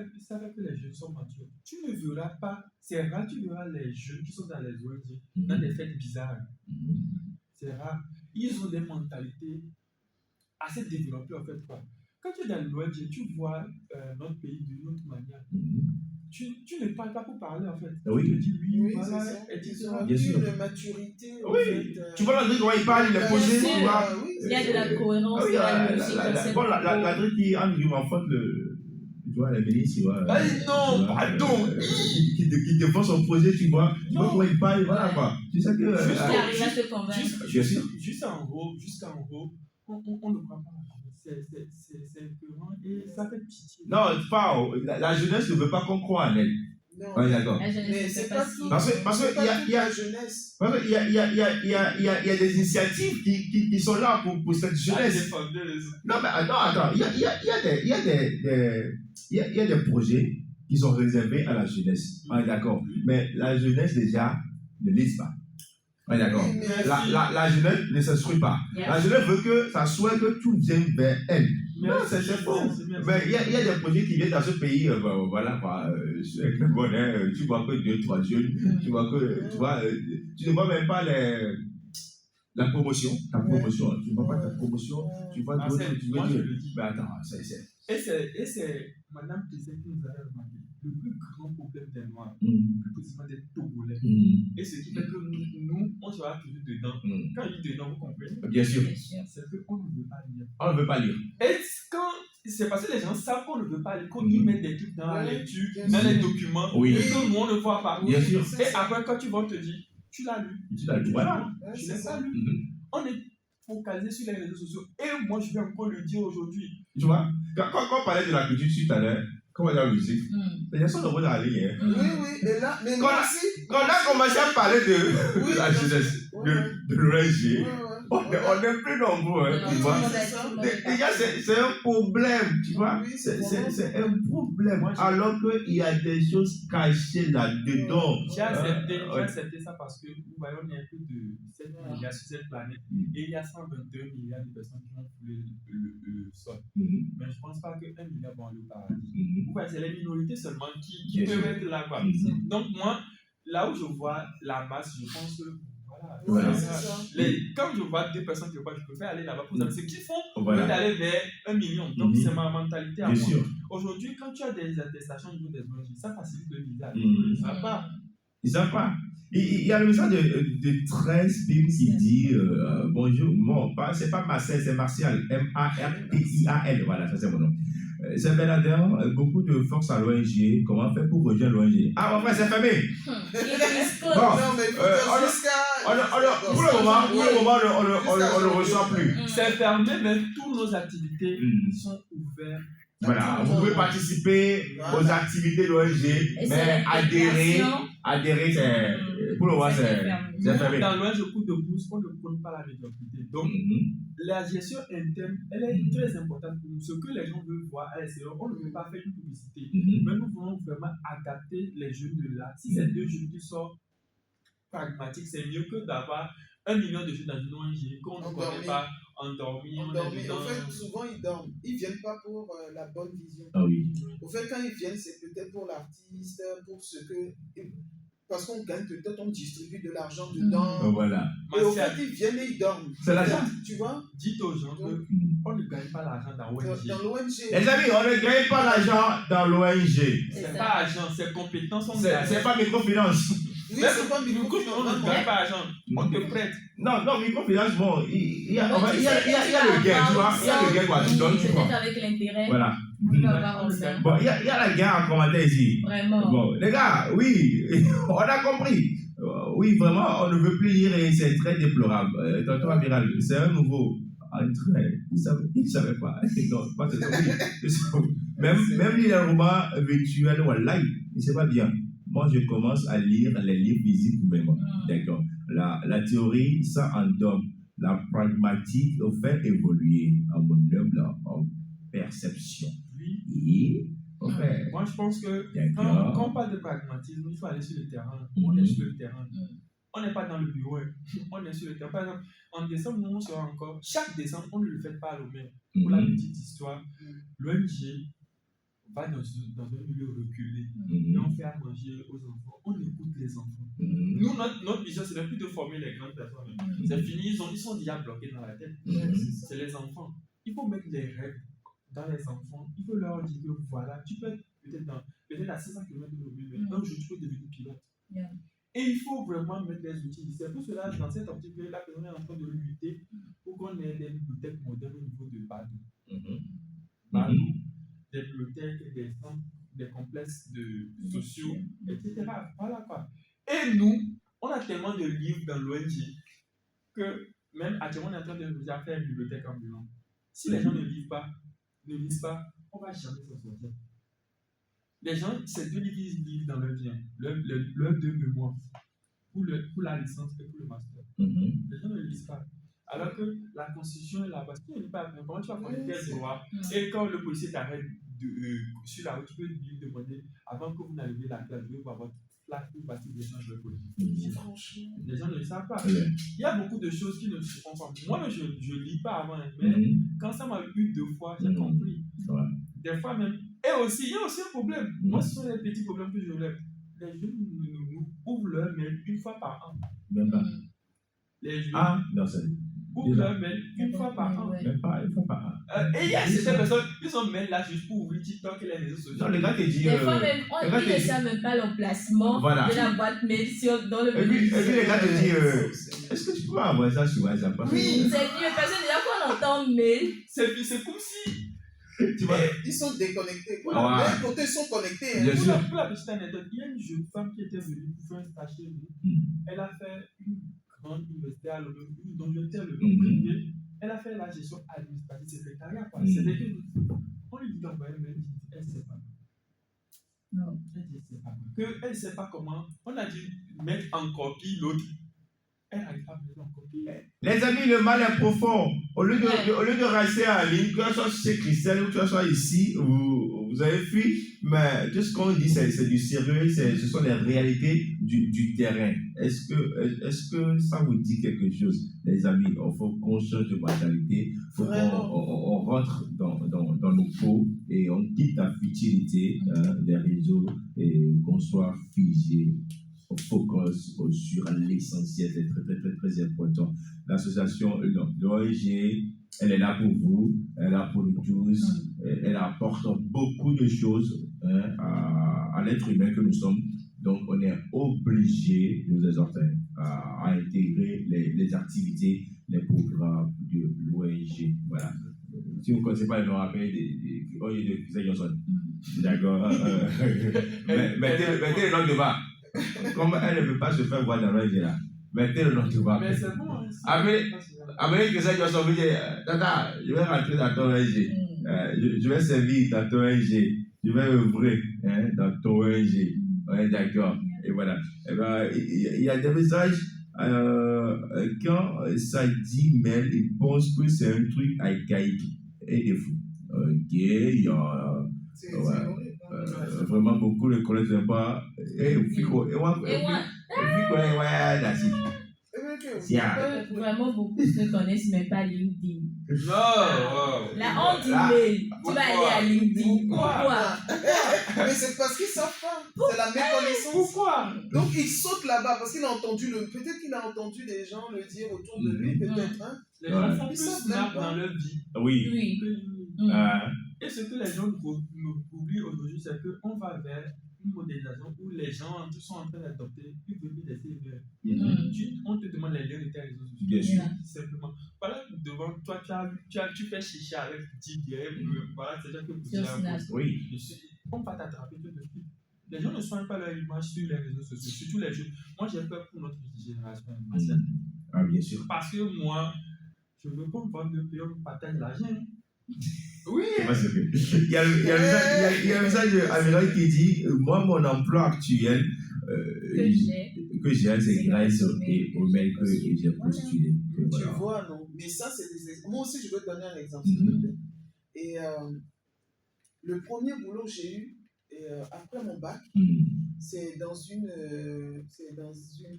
que les jeunes sont matures. Tu ne verras pas, c'est rare, tu verras les jeunes qui sont dans les ONG, dans des fêtes bizarres. C'est rare. Ils ont des mentalités assez développées en fait. Quoi. Quand tu es dans l'ONG, tu vois notre pays d'une autre manière. Tu ne parles pas pour parler en fait. Oui. Tu te dis oui, voilà, etc. Bien sûr. De maturité. Oui. Tu vois l'André comment il parle, il est posé, tu vois. Il y a de la cohérence. Bon, l'André qui a un enfant tu vois, la ministre, tu vois. Non, pardon. Qui défend son projet, tu vois. Tu vois comment il parle, voilà quoi. Tu sais que. Juste arriver à se convaincre. Jusqu'en haut, on ne croit pas. C'est épeurant et ça fait pitié. Non, la jeunesse ne veut pas qu'on croie en elle. Non. On est d'accord. Mais c'est pas tout. Parce qu'il y a la jeunesse. Parce qu'il y a des initiatives qui sont là pour cette jeunesse. Non, mais attends. Il y a des projets qui sont réservés à la jeunesse. On est d'accord. Mais la jeunesse, déjà, ne lise pas. On est d'accord. La jeunesse ne s'instruit pas. La jeunesse veut que ça soit que tout vienne vers elle. Non, c'est faux. Mais il y a des projets qui viennent dans ce pays, voilà, avec le bonheur, tu vois que 2-3 jeunes, tu ne vois même pas la promotion. Ta promotion, tu ne vois pas ta promotion, tu vois d'autres, tu veux dire. Mais attends, Et c'est Madame Tessé qui nous a remarqué. le plus grand problème des Noirs, Mhm. plus précisément des Togolais. Mhm. Et ce qui fait que nous on sera toujours dedans. Mhm. Quand il dit dedans, vous comprenez? Bien sûr. Bien sûr. C'est qu'on ne veut pas lire. On ne veut pas lire. Et quand c'est parce que les gens savent qu'on ne veut pas lire, qu'on y met des trucs dans la Ouais, lecture, bien dans sûr. les documents, Oui. et que nous on ne voit pas. Bien sûr. C'est Et ça. après, quand tu vas, on te dit, tu l'as lu. Tu l'as dit. Voilà. Ouais, Je c'est l'ai ça. pas lu. Mhm. On est focalisé sur les réseaux sociaux. Et moi, je vais encore le dire aujourd'hui. Tu vois, quand on parlait de la culture tout à l'heure, comment dire la musique, les gens sont nombreux dans la ligne. Hein. Oui, et là, mais Quand moi on a- aussi. Quand on a commencé à parler de Oui, la bien jeunesse, sûr. de l'ONG, Ouais. on est plus nombreux, hein, tu vois. Déjà, c'est un problème, tu vois. Oui, C'est un problème. Moi, Alors qu'il y a des choses cachées là-dedans. J'ai accepté Ouais. ça parce que, vous voyez, on est un peu de 7 milliards sur cette planète. Et il y a 122 milliards de personnes qui ont foulé le sol. Mhm. Mais je ne pense pas que 1 milliard vont aller au paradis. Mhm. Vous voyez, c'est les minorités seulement qui Bien peuvent sûr. être là-bas. Mhm. Donc, moi, là où je vois la masse, je pense que, voilà. Voilà. C'est ça. Quand je vois 2 personnes que je préfère aller là-bas pour savoir ce qu'ils font, Voilà. que d'aller vers 1 million. Donc, Mhm. c'est ma mentalité à Bien moi. sûr. Aujourd'hui, quand tu as des attestations au niveau des ONG, ça facilite le visa. Mhm. Ça va. Ils savent pas. Il y a le message de 13 Pim qui dit bonjour. Bon, c'est pas Marcel, c'est Martial. Martial. Voilà, ça c'est mon nom. C'est Bernardin, beaucoup de force à l'ONG. Comment faire pour rejoindre l'ONG? Ah, mon frère, c'est fermé. Bon, Non, mais il faut jusqu'à. pour le moment, on ne le reçoit plus. C'est fermé, mais toutes nos activités Mm. sont ouvertes. Voilà, vous pouvez participer aux activités de l'ONG, mais adhérer, c'est, pour le moment, c'est fermé. Dans l'ONG coup de pouce, on ne prône pas la médiocrité. Donc, Mhm. la gestion interne, elle est très importante pour nous. Ce que les gens veulent voir à SEO, on ne veut pas faire une publicité. Mhm. Mais nous voulons vraiment adapter les jeunes de là. Si c'est 2 jeunes qui sont pragmatiques, c'est mieux que d'avoir 1 million de jeunes dans une ONG qu'on ne connaît pas, endormis. Endormis. En fait, souvent, ils dorment. Ils ne viennent pas pour la bonne vision. Ah oui. Au fait, quand ils viennent, c'est peut-être pour l'artiste, pour ce que. Parce qu'on gagne peut-être, on distribue de l'argent dedans. Voilà. Et au fait, ils viennent et ils dorment. C'est l'argent. Tu vois? Dites aux gens qu'on ne gagne pas l'argent dans l'ONG. Dans l'ONG. Les amis, on ne gagne pas l'argent dans l'ONG. C'est pas argent, c'est compétences. C'est pas microfinance. Oui, c'est pas on ne gagne pas argent. On te prête. Non, microfinance, bon, il y a le gain, tu vois. Il y a le gain, quoi. Tu donnes, tu vois. Peut-être avec l'intérêt. Voilà. On peut avoir ça. Bon, il y a la guerre en commentaire ici. Vraiment. Bon, les gars, oui, on a compris. Oui, vraiment, on ne veut plus lire et c'est très déplorable. Tonton Amiral, c'est un nouveau entrain. Il ne savait pas. Non, pas de oui. Même lire un roman virtuel ou en live, c'est pas bien. Moi, je commence à lire les livres physiques même. D'accord. La théorie, ça endorme. La pragmatique fait évoluer à mon humble perception. Et, okay. Moi, je pense que quand on parle de pragmatisme, il faut aller sur le terrain. On est sur le terrain. On n'est pas dans le bureau. On est sur le terrain. Par exemple, en décembre, nous, on sera encore. Chaque décembre, on ne le fait pas à l'OMER. Pour la petite histoire, l'ONG va dans un milieu reculé. Et on fait à manger aux enfants. On écoute les enfants. Nous, notre vision, ce n'est plus de former les grandes personnes. C'est fini, ils sont déjà bloqués dans la tête. C'est les enfants. Il faut mettre les règles dans les enfants. Il faut leur dire que voilà, tu peux être peut-être à 600 km de l'OME, mais un jour, tu peux devenir pilote. Et il faut vraiment mettre les outils. C'est pour cela, dans cette optique, la personne est en train de lutter pour qu'on ait des bibliothèques modernes au niveau de Badou. Badou, des bibliothèques, des centres, des complexes sociaux, etc. Voilà quoi. Et nous, on a tellement de livres dans l'ONG que même actuellement, on est en train de faire une bibliothèque ambulante. Si les gens ne lisent pas, on ne va jamais s'en sortir. Les gens, c'est 2 livres qu'ils lisent dans leur vie, leur 2 mémoires, pour la licence et pour le master. Les gens ne lisent pas. Alors que la constitution est là, parce que tu ne lis pas, comment tu vas connaître tes droits? Et quand le policier t'arrête sur la route, tu peux lui demander, avant que vous n'arriviez à la classe, je vais voir votre plaque ou partie d'échange de politique. Les gens ne le savent pas. Il y a beaucoup de choses qui ne se font pas. Moi, je ne lis pas avant, mais quand ça m'a eu 2 fois, j'ai compris. Des fois même. Et aussi, il y a aussi un problème. Moi, ce sont les petits problèmes que je lève. Les jeunes nous ouvrent leur mail 1 fois par an. Même pas. Les jeunes. Ah, non, c'est. ouvrent leur mail une fois par an. Même pas une fois par an. Et il y a certaines personnes qui sont mail là juste pour ouvrir TikTok et les réseaux sociaux. Non, le gars te dit. Des fois même, ils ne savent même pas l'emplacement Voilà. de la boîte mail dans le Et puis le gars te dit C'est- est-ce que tu peux envoyer ça sur WhatsApp? Oui. C'est mieux parce que déjà quand on entend mail, C'est comme si. Tu vois. Ils sont déconnectés. Quoi. Ouais. D'un côté, ils sont connectés. hein. Bien sûr. Pour la petite anecdote, il y a une jeune femme qui était venue pour faire un stage chez nous. Elle a fait une grande université à Londres, dont je tais le nom privé. Elle a fait la gestion administrative, secrétariat. C'était que on lui dit d'envoyer un mail, elle ne sait pas. non. Elle dit, elle ne sait pas comment. On a dit mettre en copie l'autre. Elle n'arrive pas à mettre en copie. Les amis, le mal est profond. Au lieu de rester en ligne, que ce soit chez Christelle ou que ce soit ici, vous avez fui, mais tout ce qu'on dit, c'est du sérieux, ce sont les réalités du terrain. Est-ce que ça vous dit quelque chose, les amis? Il faut qu'on change de mentalité, il faut qu'on rentre dans nos peaux et on quitte la futilité des réseaux et qu'on soit figé. Focus sur l'essentiel, c'est très très très très important. L'association, l'ONG, elle est là pour vous, elle est là pour nous tous, elle apporte beaucoup de choses à l'être humain que nous sommes. Donc on est obligé, je vous exhorte, à intégrer les activités, les programmes de l'ONG. Voilà. Si vous ne connaissez pas le nom, appelez de Christelle Johnson. D'accord. Mettez le nom devant. Comme elle ne veut pas se faire voir dans l'ONG là, mettez le nom devant. Mais c'est bon. Hein, Appelez Christelle Johnson, vous dites, Tata, je vais rentrer dans ton ONG. Je vais servir dans ton ONG. Je vais œuvrer dans ton ONG. Ouais, d'accord. Et voilà. Et ben, il y a des messages, quand ça dit mail, ils pensent que c'est un truc archaïque et des fous. Ok, il y a. C'est Ouais. horrible. Vraiment beaucoup ne connaissent pas. Vraiment beaucoup ne connaissent même pas LinkedIn. Non. Là, on dit mail, tu vas aller à LinkedIn. Pourquoi? Mais c'est parce qu'ils ne savent pas. C'est la méconnaissance. Pourquoi? Donc il saute là-bas parce qu'il a entendu peut-être qu'il a entendu des gens le dire autour de lui, peut-être. Hein. Les gens font Ils plus savent snap même pas. dans leur vie. Oui. Oui. Et ce que les gens nous oublient aujourd'hui, c'est qu'on va vers une modélisation où les gens sont en train d'adopter une venue des CVR. On te demande les liens de tes réseaux sociaux. Bien sûr. Simplement. Voilà, devant toi, tu fais chicher avec 10 DM. Voilà, c'est déjà que vous Sur Snap. Oui. On va t'attraper tout de suite. Les gens ne soignent pas leur image sur les réseaux sociaux, surtout les jeunes. Moi, j'ai peur pour notre génération. Ah, bien sûr. Parce que moi, je ne veux pas me vendre de payer, on me partage l'argent. Oui. Il y a un message d'Amiral qui dit moi, mon emploi actuel que j'ai, c'est grâce au mail que j'ai postulé. Tu vois, non. Mais ça, c'est des exemples. Moi aussi, je veux te donner un exemple, s'il te plaît. Et le premier boulot que j'ai eu, après mon bac, c'est dans une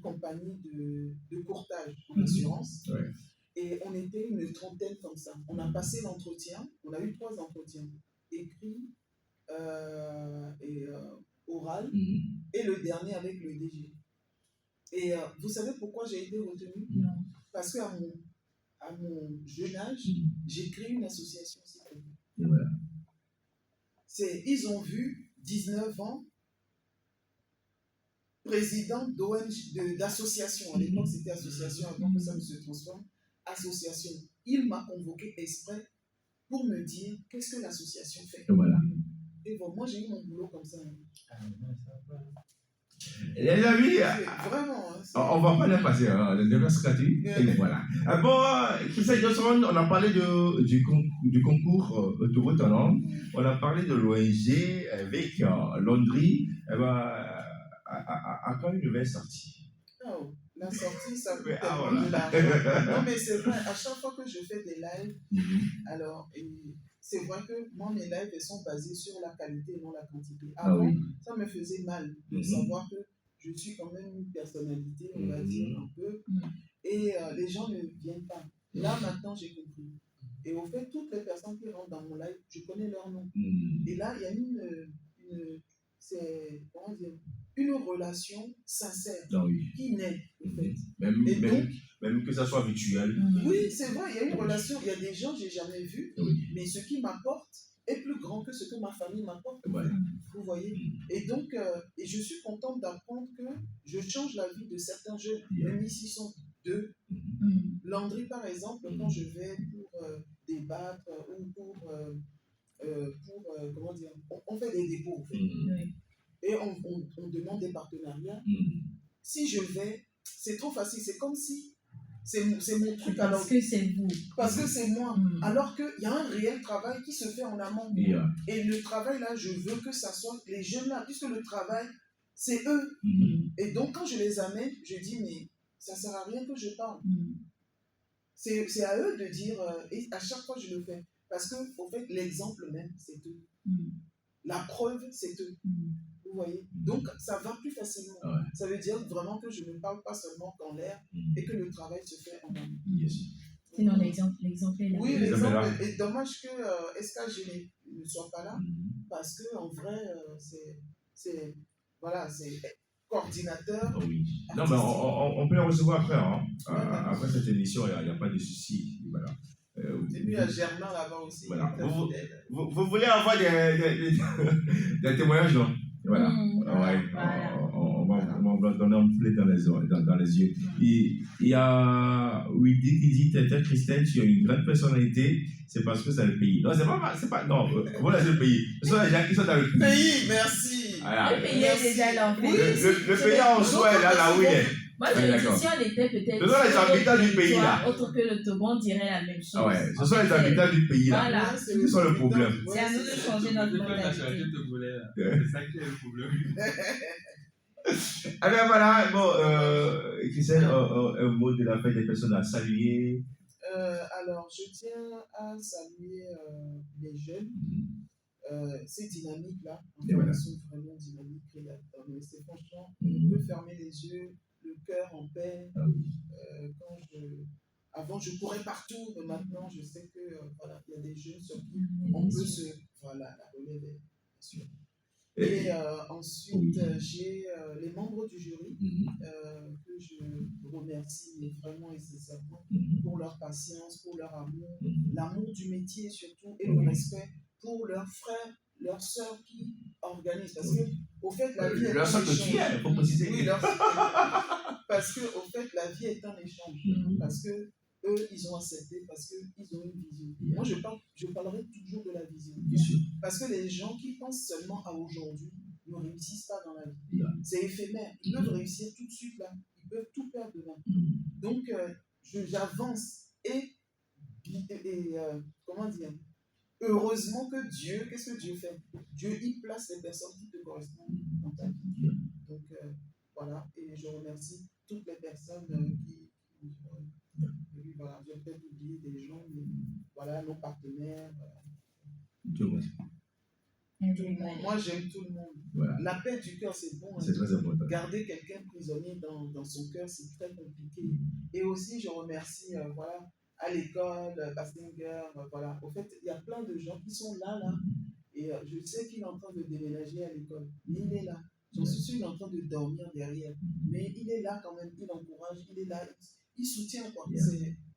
compagnie de courtage en assurance. Ouais. Et on était une trentaine comme ça. On a passé l'entretien, on a eu 3 entretiens, écrit et oral, et le dernier avec le DG. Et vous savez pourquoi j'ai été retenue? Non. Parce qu'à mon jeune âge, j'ai créé une association citoyenne. Voilà. Ils ont vu 19 ans, président d'association. À l'époque, c'était association, avant que ça ne se transforme. Association. Il m'a convoqué exprès pour me dire qu'est-ce que l'association fait. Voilà. Et bon, moi, j'ai eu mon boulot comme ça. Les amis, vraiment. on va pas les passer, le débat gratuit. Et voilà. Bon, Christelle Johnson, on a parlé du concours Autoroute en Langue. On a parlé de l'ONG avec Landry. À quand une nouvelle sortie? Oh, la sortie, ça coûte voilà. de l'argent. Non, mais c'est vrai, à chaque fois que je fais des lives, alors, c'est vrai que moi, mes lives, elles sont basées sur la qualité et non la quantité. Avant, ça me faisait mal de savoir que je suis quand même une personnalité, on va dire, un peu, et les gens ne viennent pas. Là, maintenant, j'ai compris. Et au fait, toutes les personnes qui rentrent dans mon live, je connais leur nom. Et là, il y a une relation sincère qui naît, en fait. Même même que ça soit virtuel. Oui, c'est vrai, il y a une relation, il y a des gens que je n'ai jamais vus, mais ce qui m'apporte est plus grand que ce que ma famille m'apporte. Voilà. Vous voyez? Et donc, et je suis contente d'apprendre que je change la vie de certains jeunes, même s'ils sont deux. Landry, par exemple, quand je vais pour débattre ou pour comment dire, on fait des dépôts, en fait. Et on demande des partenariats. Si je vais, c'est trop facile, c'est comme si c'est mon truc. Parce que c'est vous. Parce que c'est moi. Alors qu'il y a un réel travail qui se fait en amont. Et le travail là, je veux que ça soit les jeunes là, puisque le travail, c'est eux. Et donc quand je les amène, je dis, mais ça ne sert à rien que je parle. C'est à eux de dire, et à chaque fois je le fais. Parce que, au fait, l'exemple même, c'est eux. La preuve, c'est eux. Vous voyez? Donc, ça va plus facilement. Ça veut dire vraiment que je ne parle pas seulement qu'en l'air et que le travail se fait en amont. Sinon, l'exemple est là. Oui, l'exemple est dommage que SKG ne soit pas là parce qu'en vrai, c'est coordinateur. Non, mais on peut le recevoir après. Hein. Après cette émission, il n'y a pas de souci. Voilà. Et puis il y a Germain là-bas aussi. Voilà. Vous voulez avoir des témoignages, non? Voilà. On va donner un flé dans les yeux. Il y a Wildy qui dit Tata Christelle, tu as une grande personnalité, c'est parce que c'est le pays. Non, c'est pas. Non, voilà, c'est le pays. Ce sont les gens qui sont dans le pays. Merci. Voilà. Le pays est déjà là. Le pays en soi est là où il est. Moi, je me dis, si on était peut-être. Ce sont les habitants du pays là. Autre que le Togo, on dirait la même chose. Ouais, ce sont les habitants du pays là. Voilà. C'est ça le problème. C'est à nous de changer notre mentalité. C'est ça qui est le problème. Ah ben voilà, bon, Christelle, un mot de la fête des personnes à saluer. Alors, je tiens à saluer les jeunes. Ces dynamiques-là, elles sont vraiment dynamiques. C'est franchement, on peut fermer les yeux, le cœur en paix. Avant, je courais partout, mais maintenant, je sais que voilà, il y a des jeunes sur qui on peut se. Voilà, la relève, bien sûr. Et ensuite, j'ai les membres du jury que je remercie vraiment et sincèrement pour leur patience, pour leur amour, l'amour du métier surtout et le respect pour leurs frères, leurs sœurs qui organisent. Parce que, au fait, la vie est un échange. Il faut préciser. Oui, parce que, au fait, la vie est un échange. Parce que eux, ils ont accepté, parce qu'ils ont une vision. Moi, je parlerai toujours de la vision. Parce que les gens qui pensent seulement à aujourd'hui ne réussissent pas dans la vie. C'est éphémère. Ils peuvent réussir tout de suite là. Ils peuvent tout perdre demain. Donc, j'avance et comment dire, heureusement que Dieu, qu'est-ce que Dieu fait? Dieu, il place les personnes qui te correspondent dans ta vie. Donc, voilà. Et je remercie toutes les personnes qui voilà, j'ai peut-être oublié des gens, mais voilà, nos partenaires. Moi, j'aime tout le monde. Voilà. La paix du cœur, c'est bon. C'est très important. Garder quelqu'un prisonnier dans son cœur, c'est très compliqué. Et aussi, je remercie, voilà, à l'école, Bastinger, voilà. Au fait, il y a plein de gens qui sont là. Et je sais qu'il est en train de déménager à l'école. Mais il est là. J'en suis sûr qu'il est en train de dormir derrière. Mais il est là quand même, il encourage, il est là. Il soutient, quoi.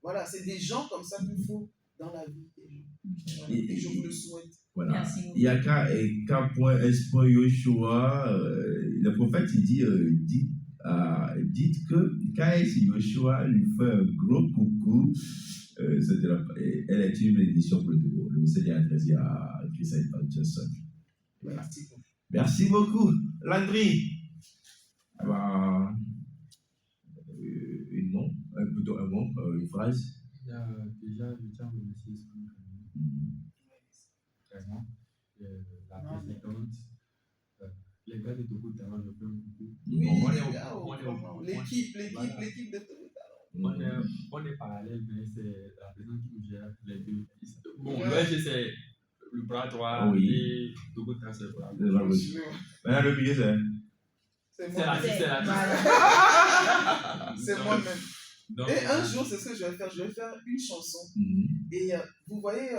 Voilà, c'est des gens comme ça qu'il faut dans la vie des gens. Voilà. Et je vous le souhaite. Voilà. Il y a K.S. Yoshua, le prophète, il dit, dites que K.S. Yoshua lui fait un gros coucou. Elle est une bénédiction pour le Togo. Le message est adressé à Christelle Johnson. Voilà. Merci beaucoup. Landry. Alors, plutôt un mot, une phrase. Déjà, je tiens à remercier vraiment la présidente, les gars de Togo Talent, je fais un coucou. Oui, l'équipe de Togo Talent. On est parallèles, mais c'est la présidente qui nous gère les deux. Bon, l'ONG c'est le bras droit et Togo Talent c'est le bras gauche. Le milieu c'est c'est moi-même. Et un jour, c'est ce que je vais faire. Je vais faire une chanson. Et vous voyez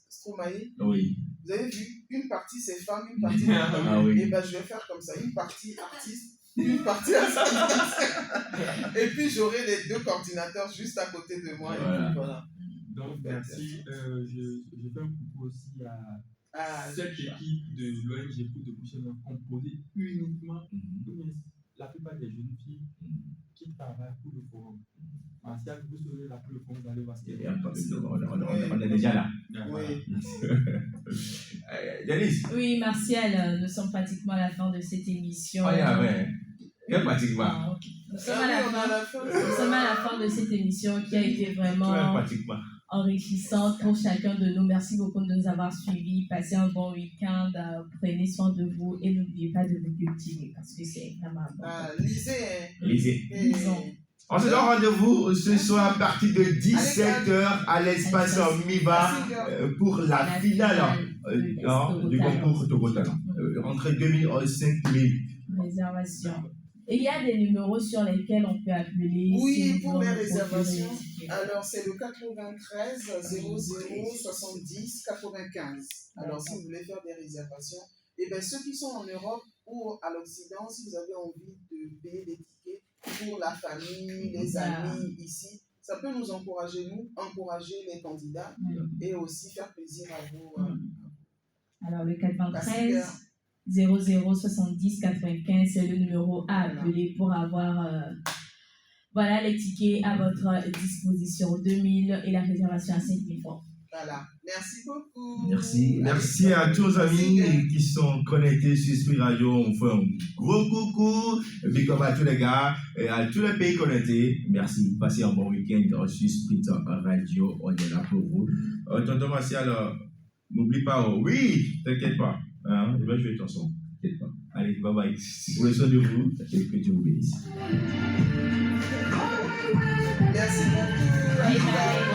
Stromae? Oui. Vous avez vu, une partie c'est femme, une partie hommes. Et ben je vais faire comme ça. Une partie artiste, une partie à ça. Et puis j'aurai les 2 coordinateurs juste à côté de moi. Voilà. Et puis voilà. Donc, merci. Je fais un coucou aussi à Ah, cette équipe de l'ONG pour de Bouchon composée uniquement, la plupart des jeunes filles qui travaillent pour le forum. Martial, vous serez là pour le forum, vous allez voir ce qu'il y a. On est déjà là. oui. Denise, Oui, Martial, nous sommes pratiquement à la fin de cette émission. quel pratiquement? Ah, ok. Nous sommes à Ah la oui, on est à fin. la fin. Nous sommes à la fin de cette émission qui a été vraiment Pratiquement. enrichissante pour chacun de nous. Merci beaucoup de nous avoir suivis. Passez un bon week-end. Prenez soin de vous et n'oubliez pas de vous cultiver parce que c'est vraiment important. Ah, lisez. Lisez. Lisons. On se donne rendez-vous ce soir à partir de 17h à l'espace Miba pour la finale du concours Togo Talent. Entre 2000 et 5000. Réservation. Et il y a des numéros sur lesquels on peut appeler. Oui, si pour vous les voulez réservations. procurer les tickets. Alors, c'est le 93 00 70 95. Alors, si vous voulez faire des réservations, et bien ceux qui sont en Europe ou à l'Occident, si vous avez envie de payer des tickets pour la famille, les amis ici, ça peut nous encourager les candidats et aussi faire plaisir à vous. Alors, le 93 00 70 95, c'est le numéro à appeler pour avoir voilà, les tickets à votre disposition. 2000 et la réservation à 5000 francs. Voilà. Merci beaucoup. Merci. Merci à tous nos amis qui sont connectés sur Esprit Radio. On fait un gros coucou. Big up à tous les gars et à tous les pays connectés. Merci. Passez un bon week-end sur Esprit Radio. On est là pour vous. Tonton Martial, n'oublie pas. Oui, t'inquiète pas. Hein, je vais jouer ton son. T'inquiète pas. Allez, bye bye. Prenez soin de vous et que Dieu vous bénisse. Merci beaucoup. Bye bye.